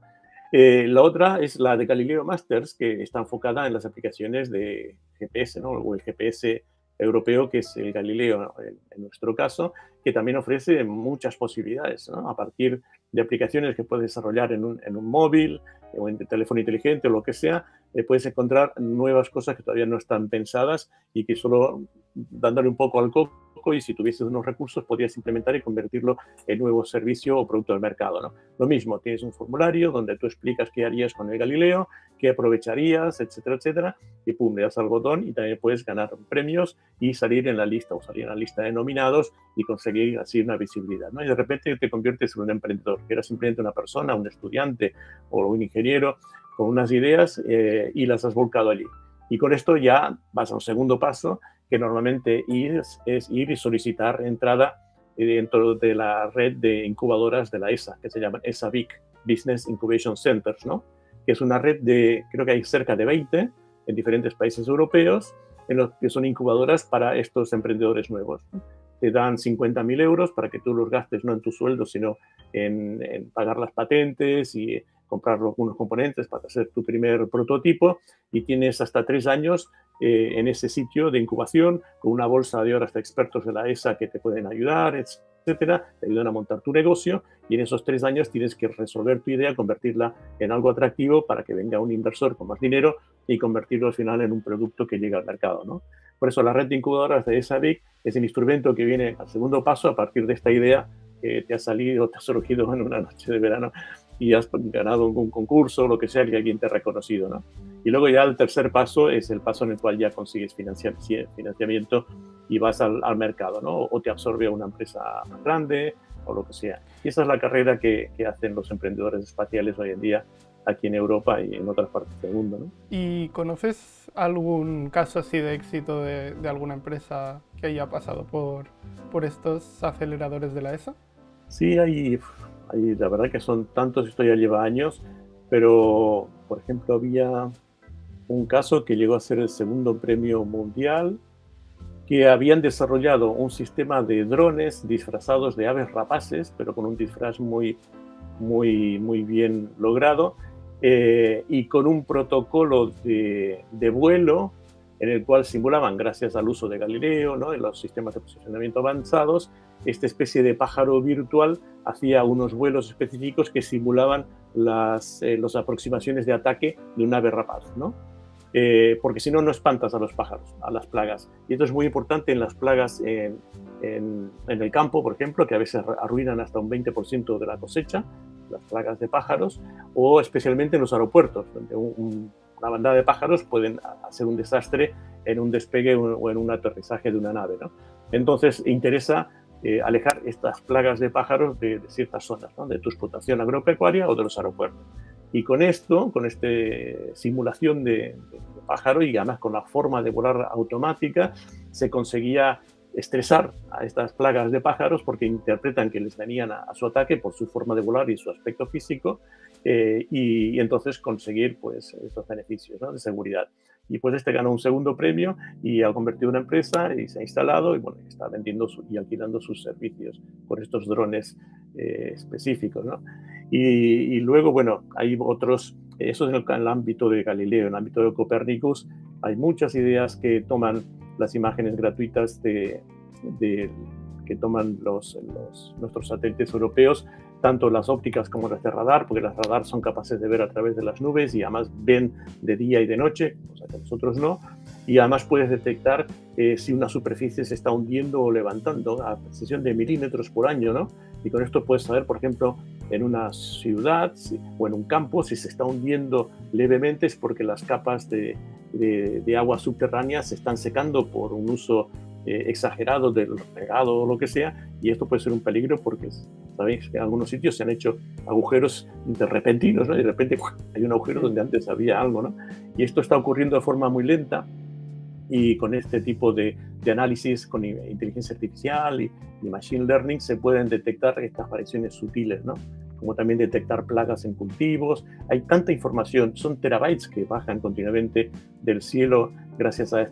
La otra es la de Galileo Masters, que está enfocada en las aplicaciones de GPS, ¿no?, o el GPS europeo, que es el Galileo, en nuestro caso, que también ofrece muchas posibilidades, ¿no? A partir de aplicaciones que puedes desarrollar en un móvil o en teléfono inteligente o lo que sea, puedes encontrar nuevas cosas que todavía no están pensadas y que solo dándole un poco al coco, y si tuvieses unos recursos podrías implementar y convertirlo en nuevo servicio o producto del mercado, ¿no? Lo mismo, tienes un formulario donde tú explicas qué harías con el Galileo, qué aprovecharías, etcétera, etcétera, y pum, le das al botón y también puedes ganar premios y salir en la lista o salir en la lista de nominados y conseguir así una visibilidad, ¿no? Y de repente te conviertes en un emprendedor, que era simplemente una persona, un estudiante o un ingeniero con unas ideas y las has volcado allí. Y con esto ya vas a un segundo paso, que normalmente es ir y solicitar entrada dentro de la red de incubadoras de la ESA, que se llaman ESA BIC, Business Incubation Centers, ¿no? Que es una red de, creo que hay cerca de 20 en diferentes países europeos, en los que son incubadoras para estos emprendedores nuevos, ¿no? Te dan 50.000 euros para que tú los gastes no en tu sueldo, sino en pagar las patentes y comprar algunos componentes para hacer tu primer prototipo, y tienes hasta 3 años en ese sitio de incubación con una bolsa de horas de expertos de la ESA que te pueden ayudar, etcétera, te ayudan a montar tu negocio, y en esos 3 años tienes que resolver tu idea, convertirla en algo atractivo para que venga un inversor con más dinero y convertirlo al final en un producto que llegue al mercado, ¿no? Por eso la red de incubadoras de ESA BIC es el instrumento que viene al segundo paso a partir de esta idea que te ha salido, te ha surgido en una noche de verano y has ganado un concurso o lo que sea, que alguien te ha reconocido, ¿no? Y luego ya el tercer paso es el paso en el cual ya consigues financiamiento y vas al mercado, ¿no? O te absorbe una empresa más grande o lo que sea. Y esa es la carrera que hacen los emprendedores espaciales hoy en día aquí en Europa y en otras partes del mundo, ¿no? ¿Y conoces algún caso así de éxito de alguna empresa que haya pasado por estos aceleradores de la ESA? Sí, la verdad que son tantos, esto ya lleva años, pero por ejemplo había un caso que llegó a ser el segundo premio mundial, que habían desarrollado un sistema de drones disfrazados de aves rapaces, pero con un disfraz muy bien logrado, y con un protocolo de vuelo en el cual simulaban, gracias al uso de Galileo, ¿no?, en los sistemas de posicionamiento avanzados, esta especie de pájaro virtual hacía unos vuelos específicos que simulaban las aproximaciones de ataque de un ave rapaz, ¿no? Porque si no, no espantas a los pájaros, a las plagas. Y esto es muy importante en las plagas en el campo, por ejemplo, que a veces arruinan hasta un 20% de la cosecha, las plagas de pájaros, o especialmente en los aeropuertos, donde una bandada de pájaros pueden hacer un desastre en un despegue o en un aterrizaje de una nave, ¿no? Entonces, interesa alejar estas plagas de pájaros de ciertas zonas, ¿no?, de tu explotación agropecuaria o de los aeropuertos. Y con esto, con esta simulación de pájaro y además con la forma de volar automática, se conseguía estresar a estas plagas de pájaros porque interpretan que les venían a su ataque por su forma de volar y su aspecto físico, y entonces conseguir pues estos beneficios, ¿no?, de seguridad. Y pues este ganó un segundo premio y ha convertido en una empresa y se ha instalado y bueno, está vendiendo y alquilando sus servicios por estos drones específicos, ¿no? Y luego, bueno, hay otros, eso es en el ámbito de Galileo. En el ámbito de Copernicus hay muchas ideas que toman las imágenes gratuitas que toman nuestros satélites europeos, tanto las ópticas como las de radar, porque las radar son capaces de ver a través de las nubes y además ven de día y de noche, cosa que nosotros no, y además puedes detectar si una superficie se está hundiendo o levantando a precisión de milímetros por año, ¿no? Y con esto puedes saber, por ejemplo, en una ciudad o en un campo, si se está hundiendo levemente es porque las capas de agua subterránea se están secando por un uso exagerado del regado o lo que sea, y esto puede ser un peligro porque sabéis que en algunos sitios se han hecho agujeros repentinos, ¿no? Y de repente hay un agujero donde antes había algo, ¿no? Y esto está ocurriendo de forma muy lenta, y con este tipo de análisis con inteligencia artificial y machine learning se pueden detectar estas variaciones sutiles, ¿no? Como también detectar plagas en cultivos. Hay tanta información, son terabytes que bajan continuamente del cielo gracias a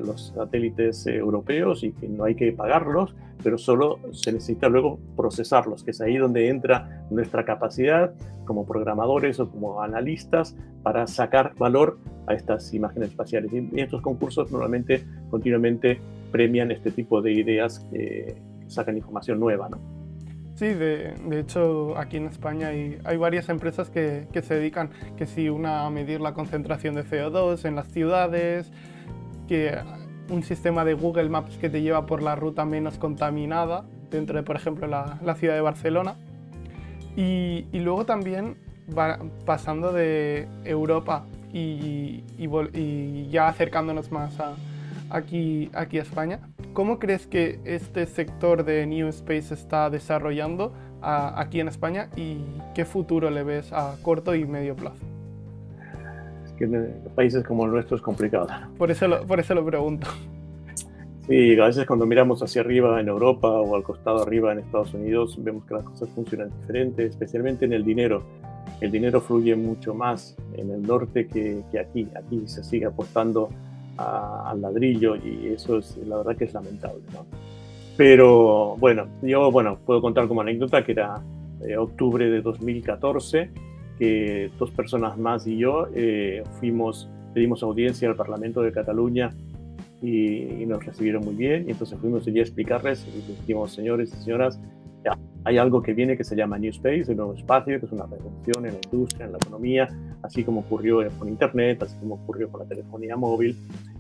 los satélites europeos, y que no hay que pagarlos, pero solo se necesita luego procesarlos, que es ahí donde entra nuestra capacidad como programadores o como analistas para sacar valor a estas imágenes espaciales. Y estos concursos normalmente, continuamente premian este tipo de ideas que sacan información nueva, ¿no? Sí, de hecho aquí en España hay varias empresas que se dedican, que si una a medir la concentración de CO2 en las ciudades, que un sistema de Google Maps que te lleva por la ruta menos contaminada dentro de, por ejemplo, la ciudad de Barcelona. Y luego también pasando de Europa y ya acercándonos más aquí a España, ¿cómo crees que este sector de New Space se está desarrollando aquí en España y qué futuro le ves a corto y medio plazo? Es que en países como el nuestro es complicado. Por eso lo pregunto. Sí, a veces cuando miramos hacia arriba en Europa o al costado arriba en Estados Unidos, vemos que las cosas funcionan diferente, especialmente en el dinero. El dinero fluye mucho más en el norte que aquí. Aquí se sigue apostando al ladrillo y eso es, la verdad que es lamentable, ¿no? Pero bueno, yo puedo contar como anécdota que era octubre de 2014, que 2 personas más y yo pedimos audiencia al Parlamento de Cataluña y nos recibieron muy bien, y entonces fuimos allí a explicarles y les dijimos, señores y señoras, ya, hay algo que viene que se llama New Space, el nuevo espacio, que es una revolución en la industria, en la economía, así como ocurrió con Internet, así como ocurrió con la telefonía móvil.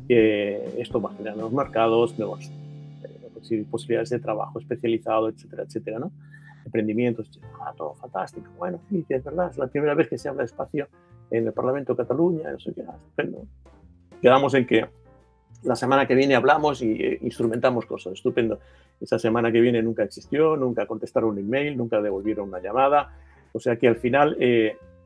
Esto va a generar nuevos mercados, nuevas posibilidades de trabajo especializado, etcétera, etcétera, ¿no? Emprendimientos, todo fantástico. Bueno, sí, es verdad, es la primera vez que se habla de espacio en el Parlamento de Cataluña, no sé qué, estupendo. Quedamos en que la semana que viene hablamos y instrumentamos cosas, estupendo. Esa semana que viene nunca existió, nunca contestaron un email, nunca devolvieron una llamada. O sea que al final,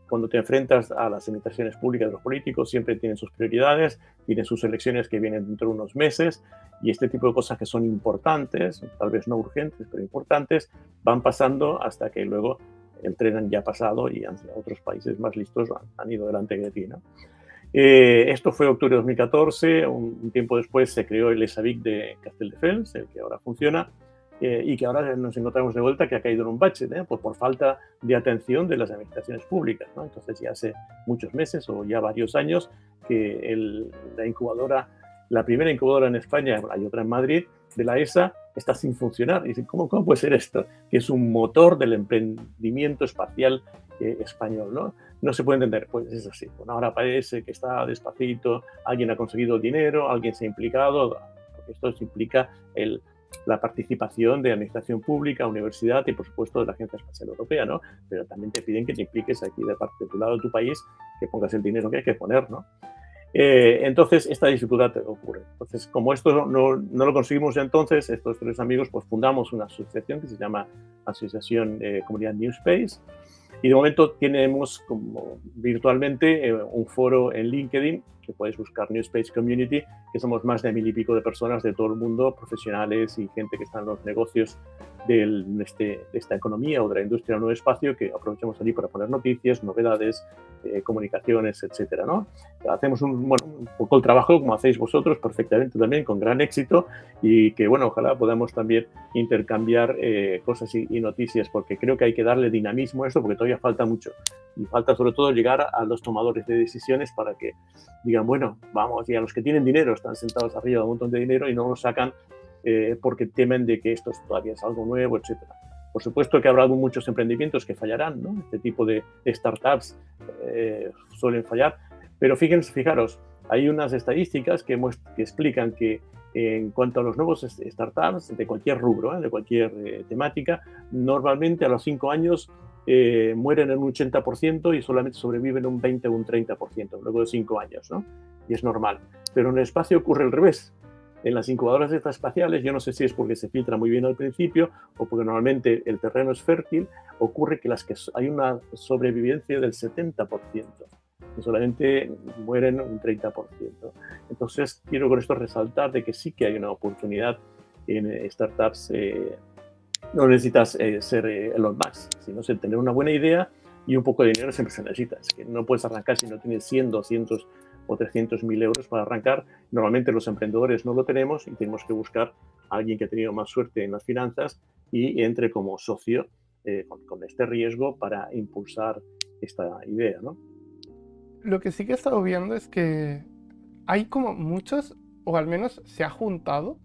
cuando te enfrentas a las administraciones públicas de los políticos, siempre tienen sus prioridades, tienen sus elecciones que vienen dentro de unos meses, y este tipo de cosas que son importantes, tal vez no urgentes, pero importantes, van pasando hasta que luego el tren ya ha pasado y otros países más listos han ido delante de ti, ¿no? Esto fue octubre de 2014, un tiempo después se creó el ESAVIC de Castelldefels, el que ahora funciona, y que ahora nos encontramos de vuelta que ha caído en un bache, por falta de atención de las administraciones públicas, ¿no? Entonces ya hace muchos meses o ya varios años que la primera incubadora en España, hay otra en Madrid, de la ESA, está sin funcionar. Y dicen, ¿cómo puede ser esto? Que es un motor del emprendimiento espacial español, ¿no? No se puede entender, pues es así. Bueno, ahora parece que está despacito, alguien ha conseguido el dinero, alguien se ha implicado, porque esto implica la participación de administración pública, universidad y, por supuesto, de la Agencia Espacial Europea, ¿no? Pero también te piden que te impliques aquí de parte de tu lado de tu país, que pongas el dinero que hay que poner, ¿no? Entonces, esta dificultad ocurre. Entonces, como esto no lo conseguimos ya entonces, estos 3 amigos, pues fundamos una asociación que se llama Asociación Comunidad New Space. Y de momento tenemos como virtualmente un foro en LinkedIn, que podéis buscar New Space Community, que somos más de 1000 y pico de personas de todo el mundo, profesionales y gente que está en los negocios de esta economía o de la industria del nuevo espacio, que aprovechamos allí para poner noticias, novedades, comunicaciones, etcétera, ¿no? Hacemos un poco el trabajo, como hacéis vosotros, perfectamente también, con gran éxito, y que, bueno, ojalá podamos también intercambiar cosas y noticias, porque creo que hay que darle dinamismo a esto, porque todavía falta mucho. Y falta, sobre todo, llegar a los tomadores de decisiones para que digan, bueno, vamos, y a los que tienen dinero, están sentados arriba de un montón de dinero y no lo sacan porque temen de que esto todavía es algo nuevo, etcétera. Por supuesto que habrá muchos emprendimientos que fallarán, ¿no? Este tipo de startups suelen fallar, pero fijaros, hay unas estadísticas que explican que en cuanto a los nuevos startups de cualquier rubro, de cualquier temática, normalmente a los 5 años mueren en un 80% y solamente sobreviven un 20 o un 30% luego de 5 años, ¿no? Y es normal. Pero en el espacio ocurre al revés. En las incubadoras espaciales, yo no sé si es porque se filtra muy bien al principio o porque normalmente el terreno es fértil, ocurre que hay una sobrevivencia del 70%. Y solamente mueren un 30%. Entonces, quiero con esto resaltar de que sí que hay una oportunidad en startups. No necesitas ser Elon Musk, sino tener una buena idea y un poco de dinero siempre se necesita. Es que no puedes arrancar si no tienes 100, 200 o 300.000 euros para arrancar. Normalmente los emprendedores no lo tenemos y tenemos que buscar a alguien que ha tenido más suerte en las finanzas y entre como socio con este riesgo para impulsar esta idea, ¿no? Lo que sí que he estado viendo es que hay como muchos, o al menos se ha juntado,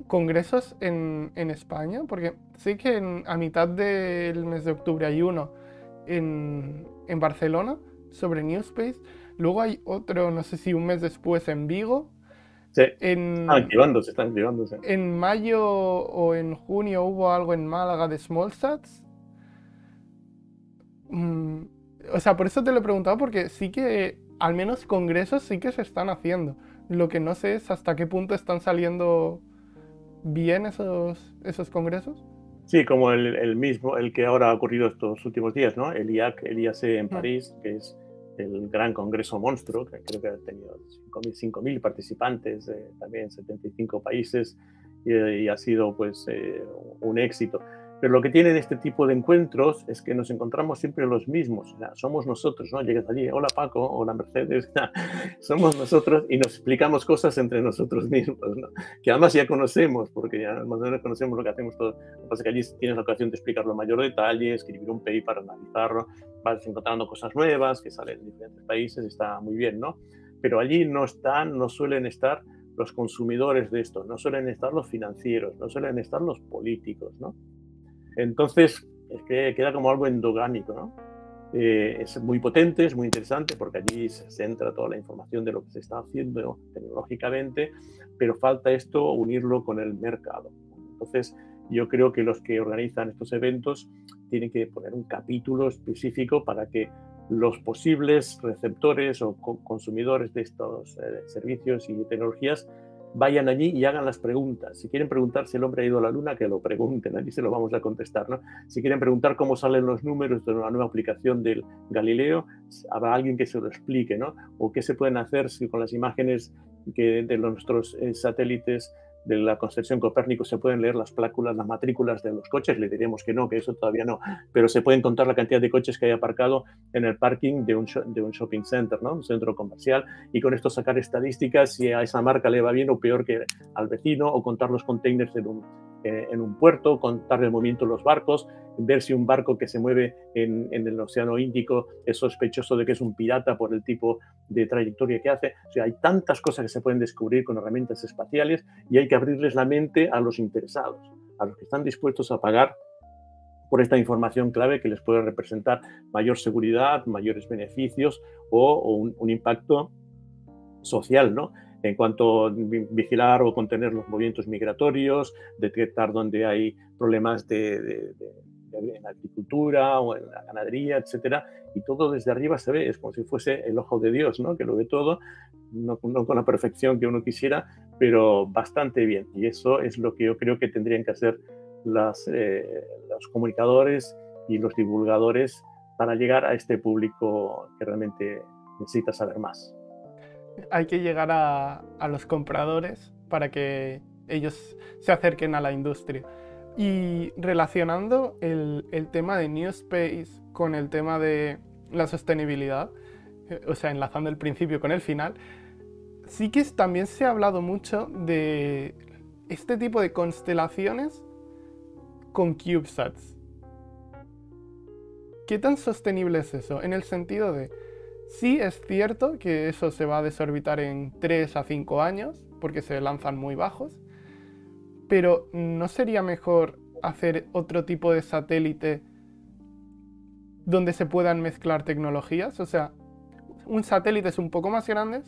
congresos en España, porque sí que a mitad del mes de octubre hay uno en Barcelona sobre Newspace, luego hay otro, no sé si un mes después en Vigo. Sí, están activándose. En mayo o en junio hubo algo en Málaga de Smallsats. O sea, por eso te lo he preguntado, porque sí que, al menos congresos sí que se están haciendo. Lo que no sé es hasta qué punto están saliendo bien esos congresos. Sí, como el mismo, el que ahora ha ocurrido estos últimos días, ¿no? El IAC, el IAC en París, que es el gran congreso monstruo, que creo que ha tenido 5.000 participantes, también 75 países, y ha sido pues un éxito. Pero lo que tienen este tipo de encuentros es que nos encontramos siempre los mismos, o sea, somos nosotros, ¿no? Llegas allí, hola Paco, hola Mercedes, somos nosotros y nos explicamos cosas entre nosotros mismos, ¿no? Que además ya conocemos, porque ya más o menos conocemos lo que hacemos todos. Lo que pasa es que allí tienes la ocasión de explicarlo en mayor detalle, escribir un paper para analizarlo, vas encontrando cosas nuevas que salen en diferentes países, está muy bien, ¿no? Pero allí no suelen estar los consumidores de esto, no suelen estar los financieros, no suelen estar los políticos, ¿no? Entonces, es que queda como algo endogámico, ¿no? Es muy potente, es muy interesante, porque allí se centra toda la información de lo que se está haciendo tecnológicamente, pero falta esto unirlo con el mercado. Entonces, yo creo que los que organizan estos eventos tienen que poner un capítulo específico para que los posibles receptores o consumidores de estos servicios y tecnologías vayan allí y hagan las preguntas. Si quieren preguntar si el hombre ha ido a la luna, que lo pregunten, allí se lo vamos a contestar, ¿no? Si quieren preguntar cómo salen los números de una nueva aplicación del Galileo, habrá alguien que se lo explique, ¿no? O qué se pueden hacer si con las imágenes de nuestros satélites de la constelación Copérnico se pueden leer las pláculas, las matrículas de los coches. Le diremos que no, que eso todavía no, pero se pueden contar la cantidad de coches que hay aparcado en el parking de un shopping center, ¿no? Un centro comercial, y con esto sacar estadísticas si a esa marca le va bien o peor que al vecino, o contar los containers en un puerto, contar el movimiento de los barcos, ver si un barco que se mueve en el Océano Índico es sospechoso de que es un pirata por el tipo de trayectoria que hace. O sea, hay tantas cosas que se pueden descubrir con herramientas espaciales, y hay que abrirles la mente a los interesados, a los que están dispuestos a pagar por esta información clave que les puede representar mayor seguridad, mayores beneficios o un impacto social, ¿no? En cuanto a vigilar o contener los movimientos migratorios, detectar dónde hay problemas en la agricultura o en la ganadería, etcétera, y todo desde arriba se ve, es como si fuese el ojo de Dios, ¿no? Que lo ve todo, no con la perfección que uno quisiera, pero bastante bien. Y eso es lo que yo creo que tendrían que hacer los comunicadores y los divulgadores para llegar a este público que realmente necesita saber más. Hay que llegar a los compradores para que ellos se acerquen a la industria. Y relacionando el tema de New Space con el tema de la sostenibilidad, o sea, enlazando el principio con el final, sí que también se ha hablado mucho de este tipo de constelaciones con CubeSats. ¿Qué tan sostenible es eso? En el sentido de, sí es cierto que eso se va a desorbitar en 3 a 5 años, porque se lanzan muy bajos, pero ¿no sería mejor hacer otro tipo de satélite donde se puedan mezclar tecnologías? O sea, un satélite es un poco más grande,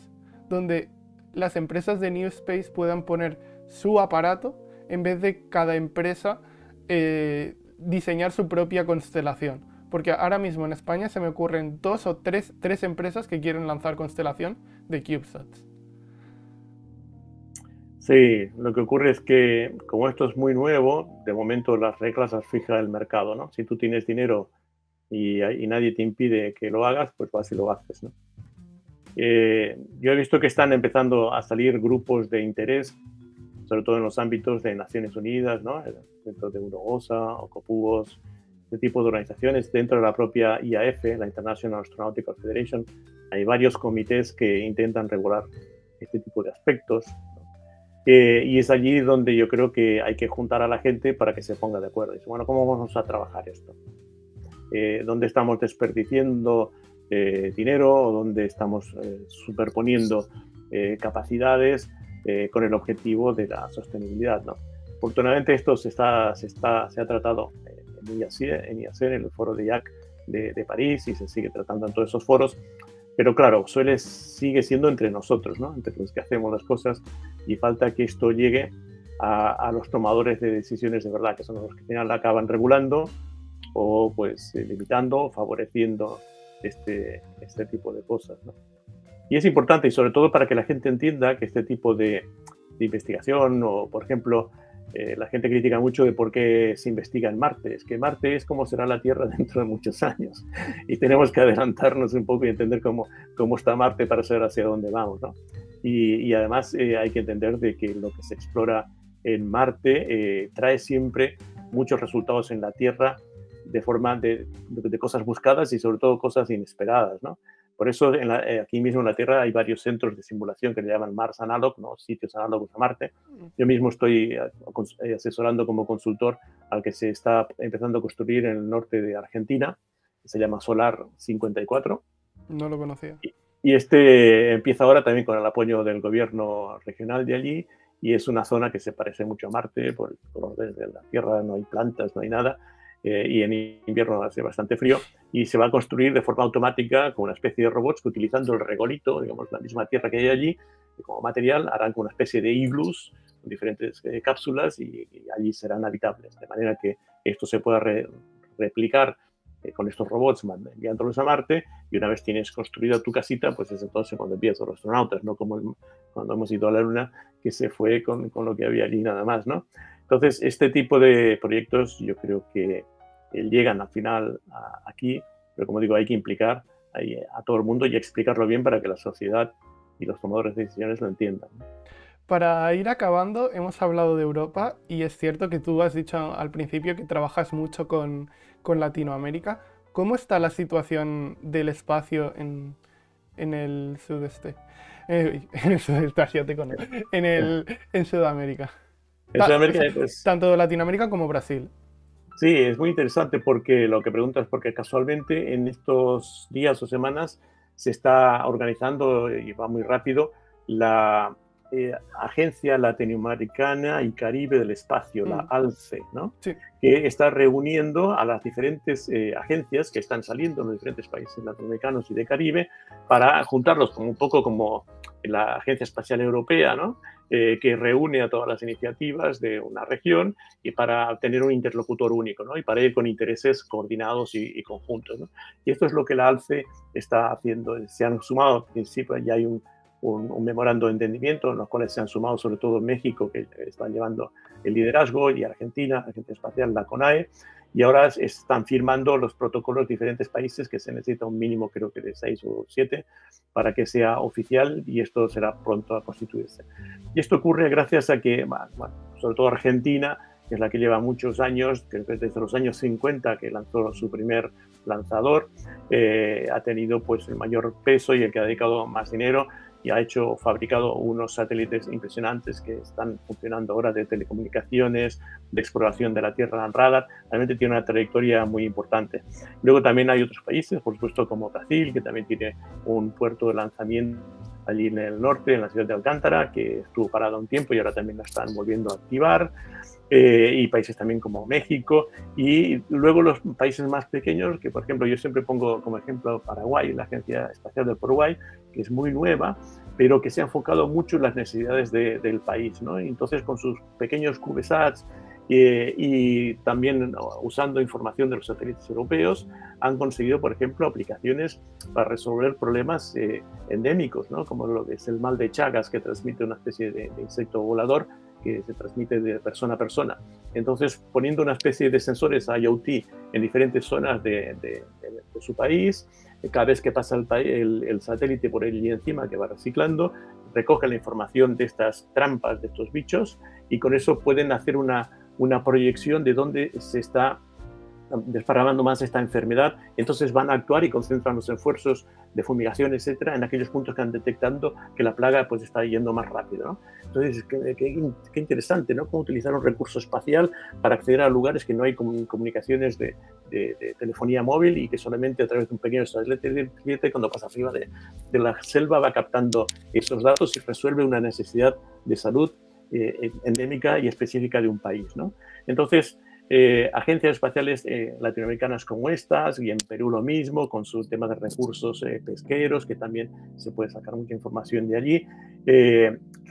donde las empresas de New Space puedan poner su aparato en vez de cada empresa diseñar su propia constelación. Porque ahora mismo en España se me ocurren 2 o 3 empresas que quieren lanzar constelación de CubeSats. Sí, lo que ocurre es que como esto es muy nuevo, de momento las reglas las fija el mercado, ¿no? Si tú tienes dinero y nadie te impide que lo hagas, pues vas y lo haces, ¿no? Yo he visto que están empezando a salir grupos de interés, sobre todo en los ámbitos de Naciones Unidas, ¿no? Dentro de UNOOSA o COPUOS, este tipo de organizaciones. Dentro de la propia IAF, la International Astronautical Federation, hay varios comités que intentan regular este tipo de aspectos, ¿no? Y es allí donde yo creo que hay que juntar a la gente para que se ponga de acuerdo. Dice, bueno, ¿cómo vamos a trabajar esto? ¿Dónde estamos desperdiciando dinero o dónde estamos superponiendo capacidades con el objetivo de la sostenibilidad, ¿no? Afortunadamente esto se ha tratado en IAC, en el foro de IAC de París, y se sigue tratando en todos esos foros, pero claro, sigue siendo entre nosotros, ¿no? Entre los que hacemos las cosas, y falta que esto llegue a los tomadores de decisiones de verdad, que son los que al final acaban regulando o pues limitando o favoreciendo este tipo de cosas, ¿no? Y es importante, y sobre todo para que la gente entienda que este tipo de investigación, o por ejemplo, la gente critica mucho de por qué se investiga en Marte. Es que Marte es como será la Tierra dentro de muchos años, y tenemos que adelantarnos un poco y entender cómo está Marte para saber hacia dónde vamos, ¿no? Y además hay que entender de que lo que se explora en Marte trae siempre muchos resultados en la Tierra de forma de cosas buscadas y sobre todo cosas inesperadas, ¿no? Por eso aquí mismo en la Tierra hay varios centros de simulación que le llaman Mars Analog, ¿no? Sitios análogos a Marte. Yo mismo estoy asesorando como consultor al que se está empezando a construir en el norte de Argentina, que se llama Solar 54. No lo conocía. Y este empieza ahora también con el apoyo del gobierno regional de allí, y es una zona que se parece mucho a Marte, por desde la Tierra no hay plantas, no hay nada. Y en invierno hace bastante frío, y se va a construir de forma automática con una especie de robots que, utilizando el regolito, digamos, la misma tierra que hay allí, como material, harán con una especie de iglús con diferentes cápsulas, y allí serán habitables, de manera que esto se pueda replicar con estos robots, enviándolos a Marte, y una vez tienes construida tu casita, pues es entonces cuando envías a los astronautas, no como cuando hemos ido a la Luna, que se fue con lo que había allí nada más, ¿no? Entonces, este tipo de proyectos yo creo que llegan al final aquí, pero como digo, hay que implicar a todo el mundo y explicarlo bien para que la sociedad y los tomadores de decisiones lo entiendan. Para ir acabando, hemos hablado de Europa, y es cierto que tú has dicho al principio que trabajas mucho con Latinoamérica. ¿Cómo está la situación del espacio en el sudeste? En el sudeste asiático, no. En Sudamérica. En Sudamérica, pues, tanto Latinoamérica como Brasil. Sí, es muy interesante porque lo que preguntas, porque casualmente en estos días o semanas se está organizando, y va muy rápido, la Agencia Latinoamericana y Caribe del Espacio, la ALCE, ¿no? Sí. Que está reuniendo a las diferentes agencias que están saliendo en los diferentes países latinoamericanos y de Caribe, para juntarlos como un poco como la Agencia Espacial Europea, ¿no? Que reúne a todas las iniciativas de una región, y para tener un interlocutor único, ¿no? Y para ir con intereses coordinados y conjuntos, ¿no? Y esto es lo que la ALCE está haciendo. Se han sumado, al principio ya hay un memorando de entendimiento, en los cuales se han sumado sobre todo México, que están llevando el liderazgo, y Argentina, la Agencia Espacial, la CONAE, y ahora están firmando los protocolos de diferentes países, que se necesita un mínimo, creo que de 6 o 7, para que sea oficial, y esto será pronto a constituirse. Y esto ocurre gracias a que, bueno, sobre todo Argentina, que es la que lleva muchos años, creo que desde los años 50 que lanzó su primer lanzador, ha tenido pues el mayor peso y el que ha dedicado más dinero, y ha fabricado unos satélites impresionantes que están funcionando ahora, de telecomunicaciones, de exploración de la Tierra en radar. Realmente tiene una trayectoria muy importante. Luego también hay otros países, por supuesto, como Brasil, que también tiene un puerto de lanzamiento allí en el norte, en la ciudad de Alcántara, que estuvo parado un tiempo y ahora también la están volviendo a activar. Y países también como México, y luego los países más pequeños, que por ejemplo yo siempre pongo como ejemplo Paraguay, la Agencia Espacial del Paraguay, que es muy nueva, pero que se ha enfocado mucho en las necesidades del país, ¿no? Y entonces, con sus pequeños CubeSats y también usando información de los satélites europeos, han conseguido, por ejemplo, aplicaciones para resolver problemas endémicos, ¿no? Como lo que es el mal de Chagas, que transmite una especie de insecto volador que se transmite de persona a persona. Entonces, poniendo una especie de sensores IoT en diferentes zonas de su país, cada vez que pasa el satélite por allí encima, que va reciclando, recoge la información de estas trampas, de estos bichos, y con eso pueden hacer una proyección de dónde se está desparramando más esta enfermedad, entonces van a actuar y concentran los esfuerzos de fumigación, etcétera, en aquellos puntos que están detectando que la plaga pues está yendo más rápido, ¿no? Entonces, qué interesante, ¿no? Cómo utilizar un recurso espacial para acceder a lugares que no hay comunicaciones de telefonía móvil y que solamente a través de un pequeño satélite, cuando pasa arriba de la selva, va captando esos datos y resuelve una necesidad de salud endémica y específica de un país, ¿no? Entonces, agencias espaciales latinoamericanas como estas, y en Perú lo mismo, con sus temas de recursos pesqueros, que también se puede sacar mucha información de allí,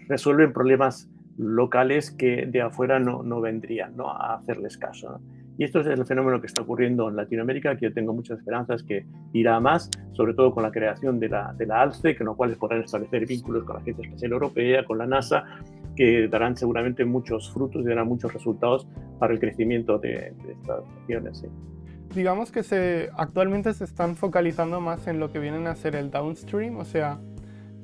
resuelven problemas locales que de afuera no vendrían, ¿no?, a hacerles caso, ¿no? Y esto es el fenómeno que está ocurriendo en Latinoamérica, que yo tengo muchas esperanzas que irá a más, sobre todo con la creación de la ALCE, con lo cual podrán establecer vínculos con la Agencia Espacial Europea, con la NASA, que darán seguramente muchos frutos y darán muchos resultados para el crecimiento de estas regiones. Sí. Digamos que actualmente se están focalizando más en lo que vienen a ser el downstream, o sea,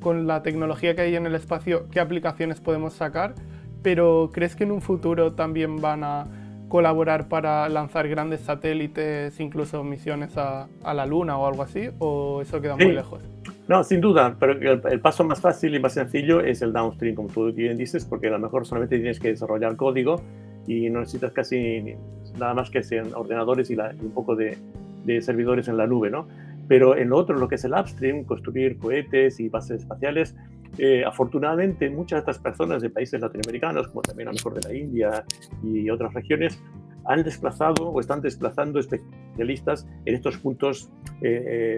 con la tecnología que hay en el espacio, qué aplicaciones podemos sacar, pero ¿crees que en un futuro también van a colaborar para lanzar grandes satélites, incluso misiones a la Luna o algo así, o eso queda muy lejos? No, sin duda, pero el paso más fácil y más sencillo es el downstream, como tú bien dices, porque a lo mejor solamente tienes que desarrollar código y no necesitas casi nada más que sean ordenadores y un poco de servidores en la nube, ¿no? Pero en lo otro, lo que es el upstream, construir cohetes y bases espaciales, afortunadamente muchas de estas personas de países latinoamericanos, como también a lo mejor de la India y otras regiones, han desplazado o están desplazando especialistas en estos puntos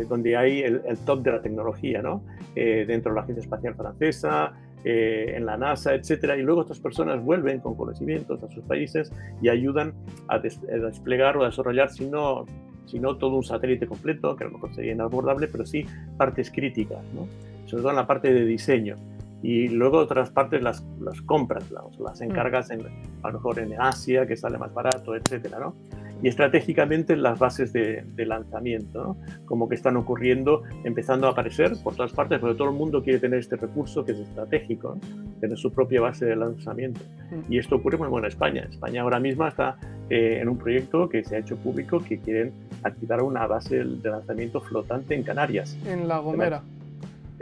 donde hay el top de la tecnología, ¿no? Dentro de la Agencia Espacial Francesa, en la NASA, etcétera, y luego estas personas vuelven con conocimientos a sus países y ayudan a desplegar o a desarrollar, si no todo un satélite completo, que a lo mejor sería inabordable, pero sí partes críticas, ¿no? Sobre todo en la parte de diseño. Y luego otras partes las compras, las encargas a lo mejor en Asia, que sale más barato, etcétera, ¿no? Y estratégicamente las bases de lanzamiento, ¿no?, como que están ocurriendo, empezando a aparecer por todas partes, porque todo el mundo quiere tener este recurso que es estratégico, ¿no?, tener su propia base de lanzamiento. Y esto ocurre muy bueno en España. España ahora mismo está en un proyecto que se ha hecho público, que quieren activar una base de lanzamiento flotante en Canarias. En La Gomera.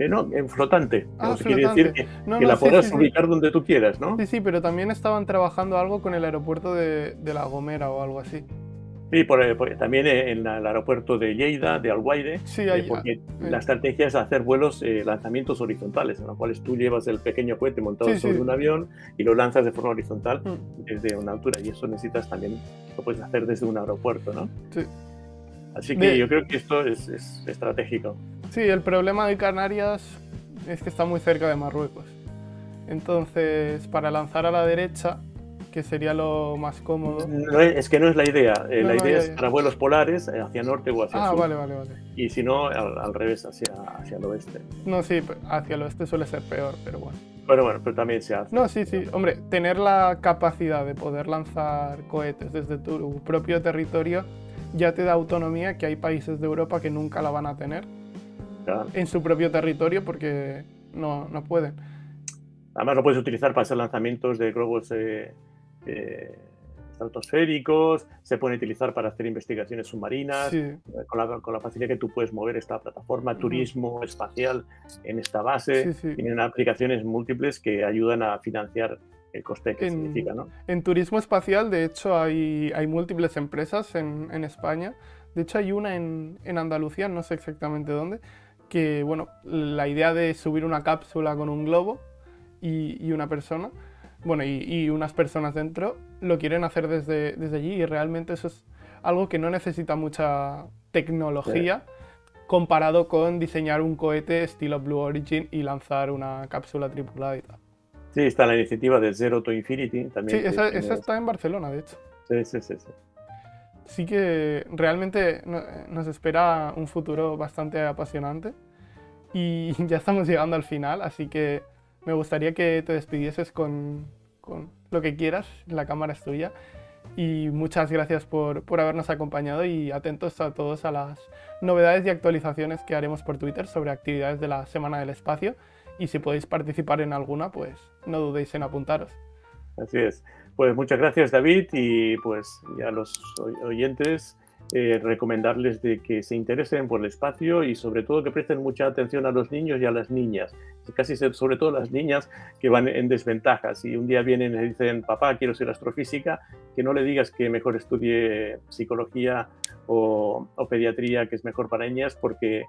No, en flotante. Flotante. Quiere decir que la podrás ubicar donde tú quieras, ¿no? Sí, pero también estaban trabajando algo con el aeropuerto de La Gomera o algo así. Sí, también en el aeropuerto de Lleida, de Alguaire, sí, porque la estrategia es hacer vuelos, lanzamientos horizontales, en los cuales tú llevas el pequeño cohete montado sobre un avión y lo lanzas de forma horizontal desde una altura, y eso necesitas también, lo puedes hacer desde un aeropuerto, ¿no? Sí. Así que yo creo que esto es estratégico. Sí, el problema de Canarias es que está muy cerca de Marruecos. Entonces, para lanzar a la derecha, que sería lo más cómodo... Es que no es la idea. La idea es para vuelos polares, hacia norte o hacia sur. Vale. Y si no, al revés, hacia el oeste. No, sí, hacia el oeste suele ser peor, pero bueno. Bueno, pero también se hace. No, sí. Hombre, tener la capacidad de poder lanzar cohetes desde tu propio territorio ya te da autonomía, que hay países de Europa que nunca la van a tener en su propio territorio porque no pueden. Además lo puedes utilizar para hacer lanzamientos de globos estratosféricos, se puede utilizar para hacer investigaciones submarinas, con la facilidad que tú puedes mover esta plataforma, turismo espacial en esta base, tienen aplicaciones múltiples que ayudan a financiar el coste que significa, ¿no? En turismo espacial, de hecho, hay múltiples empresas en España. De hecho, hay una en Andalucía, no sé exactamente dónde, que, bueno, la idea de subir una cápsula con un globo y una persona, bueno, y unas personas dentro, lo quieren hacer desde allí, y realmente eso es algo que no necesita mucha tecnología comparado con diseñar un cohete estilo Blue Origin y lanzar una cápsula tripulada y tal. Sí, está la iniciativa de Zero to Infinity también. Sí, esa está en Barcelona, de hecho. Sí. Sí que realmente nos espera un futuro bastante apasionante y ya estamos llegando al final, así que me gustaría que te despidieses con lo que quieras, la cámara es tuya, y muchas gracias por habernos acompañado, y atentos a todos a las novedades y actualizaciones que haremos por Twitter sobre actividades de la Semana del Espacio, y si podéis participar en alguna, pues no dudéis en apuntaros. Así es. Pues muchas gracias, David, y pues ya los oyentes, recomendarles de que se interesen por el espacio y sobre todo que presten mucha atención a los niños y a las niñas, casi sobre todo las niñas que van en desventaja. Si un día vienen y le dicen, papá, quiero ser astrofísica, que no le digas que mejor estudie psicología o pediatría, que es mejor para ellas, porque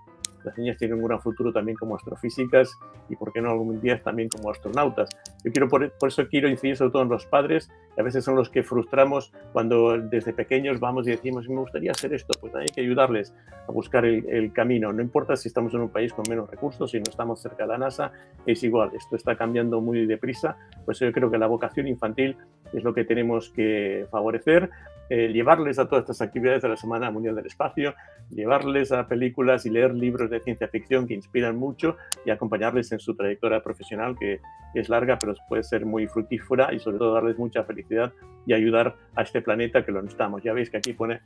las niñas tienen un gran futuro también como astrofísicas y, por qué no, algún día también como astronautas. Yo quiero, por eso quiero incidir sobre todo en los padres, que a veces son los que frustramos cuando desde pequeños vamos y decimos, me gustaría hacer esto. Pues hay que ayudarles a buscar el camino. No importa si estamos en un país con menos recursos, si no estamos cerca de la NASA, es igual. Esto está cambiando muy deprisa. Por eso yo creo que la vocación infantil es lo que tenemos que favorecer. Llevarles a todas estas actividades de la Semana Mundial del Espacio, llevarles a películas y leer libros de ciencia ficción que inspiran mucho y acompañarles en su trayectoria profesional, que es larga, pero puede ser muy fructífera, y sobre todo darles mucha felicidad y ayudar a este planeta, que lo necesitamos. Ya veis que aquí pone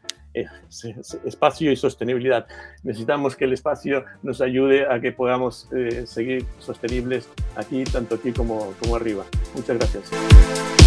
espacio y sostenibilidad. Necesitamos que el espacio nos ayude a que podamos seguir sostenibles aquí, tanto aquí como arriba. Muchas gracias.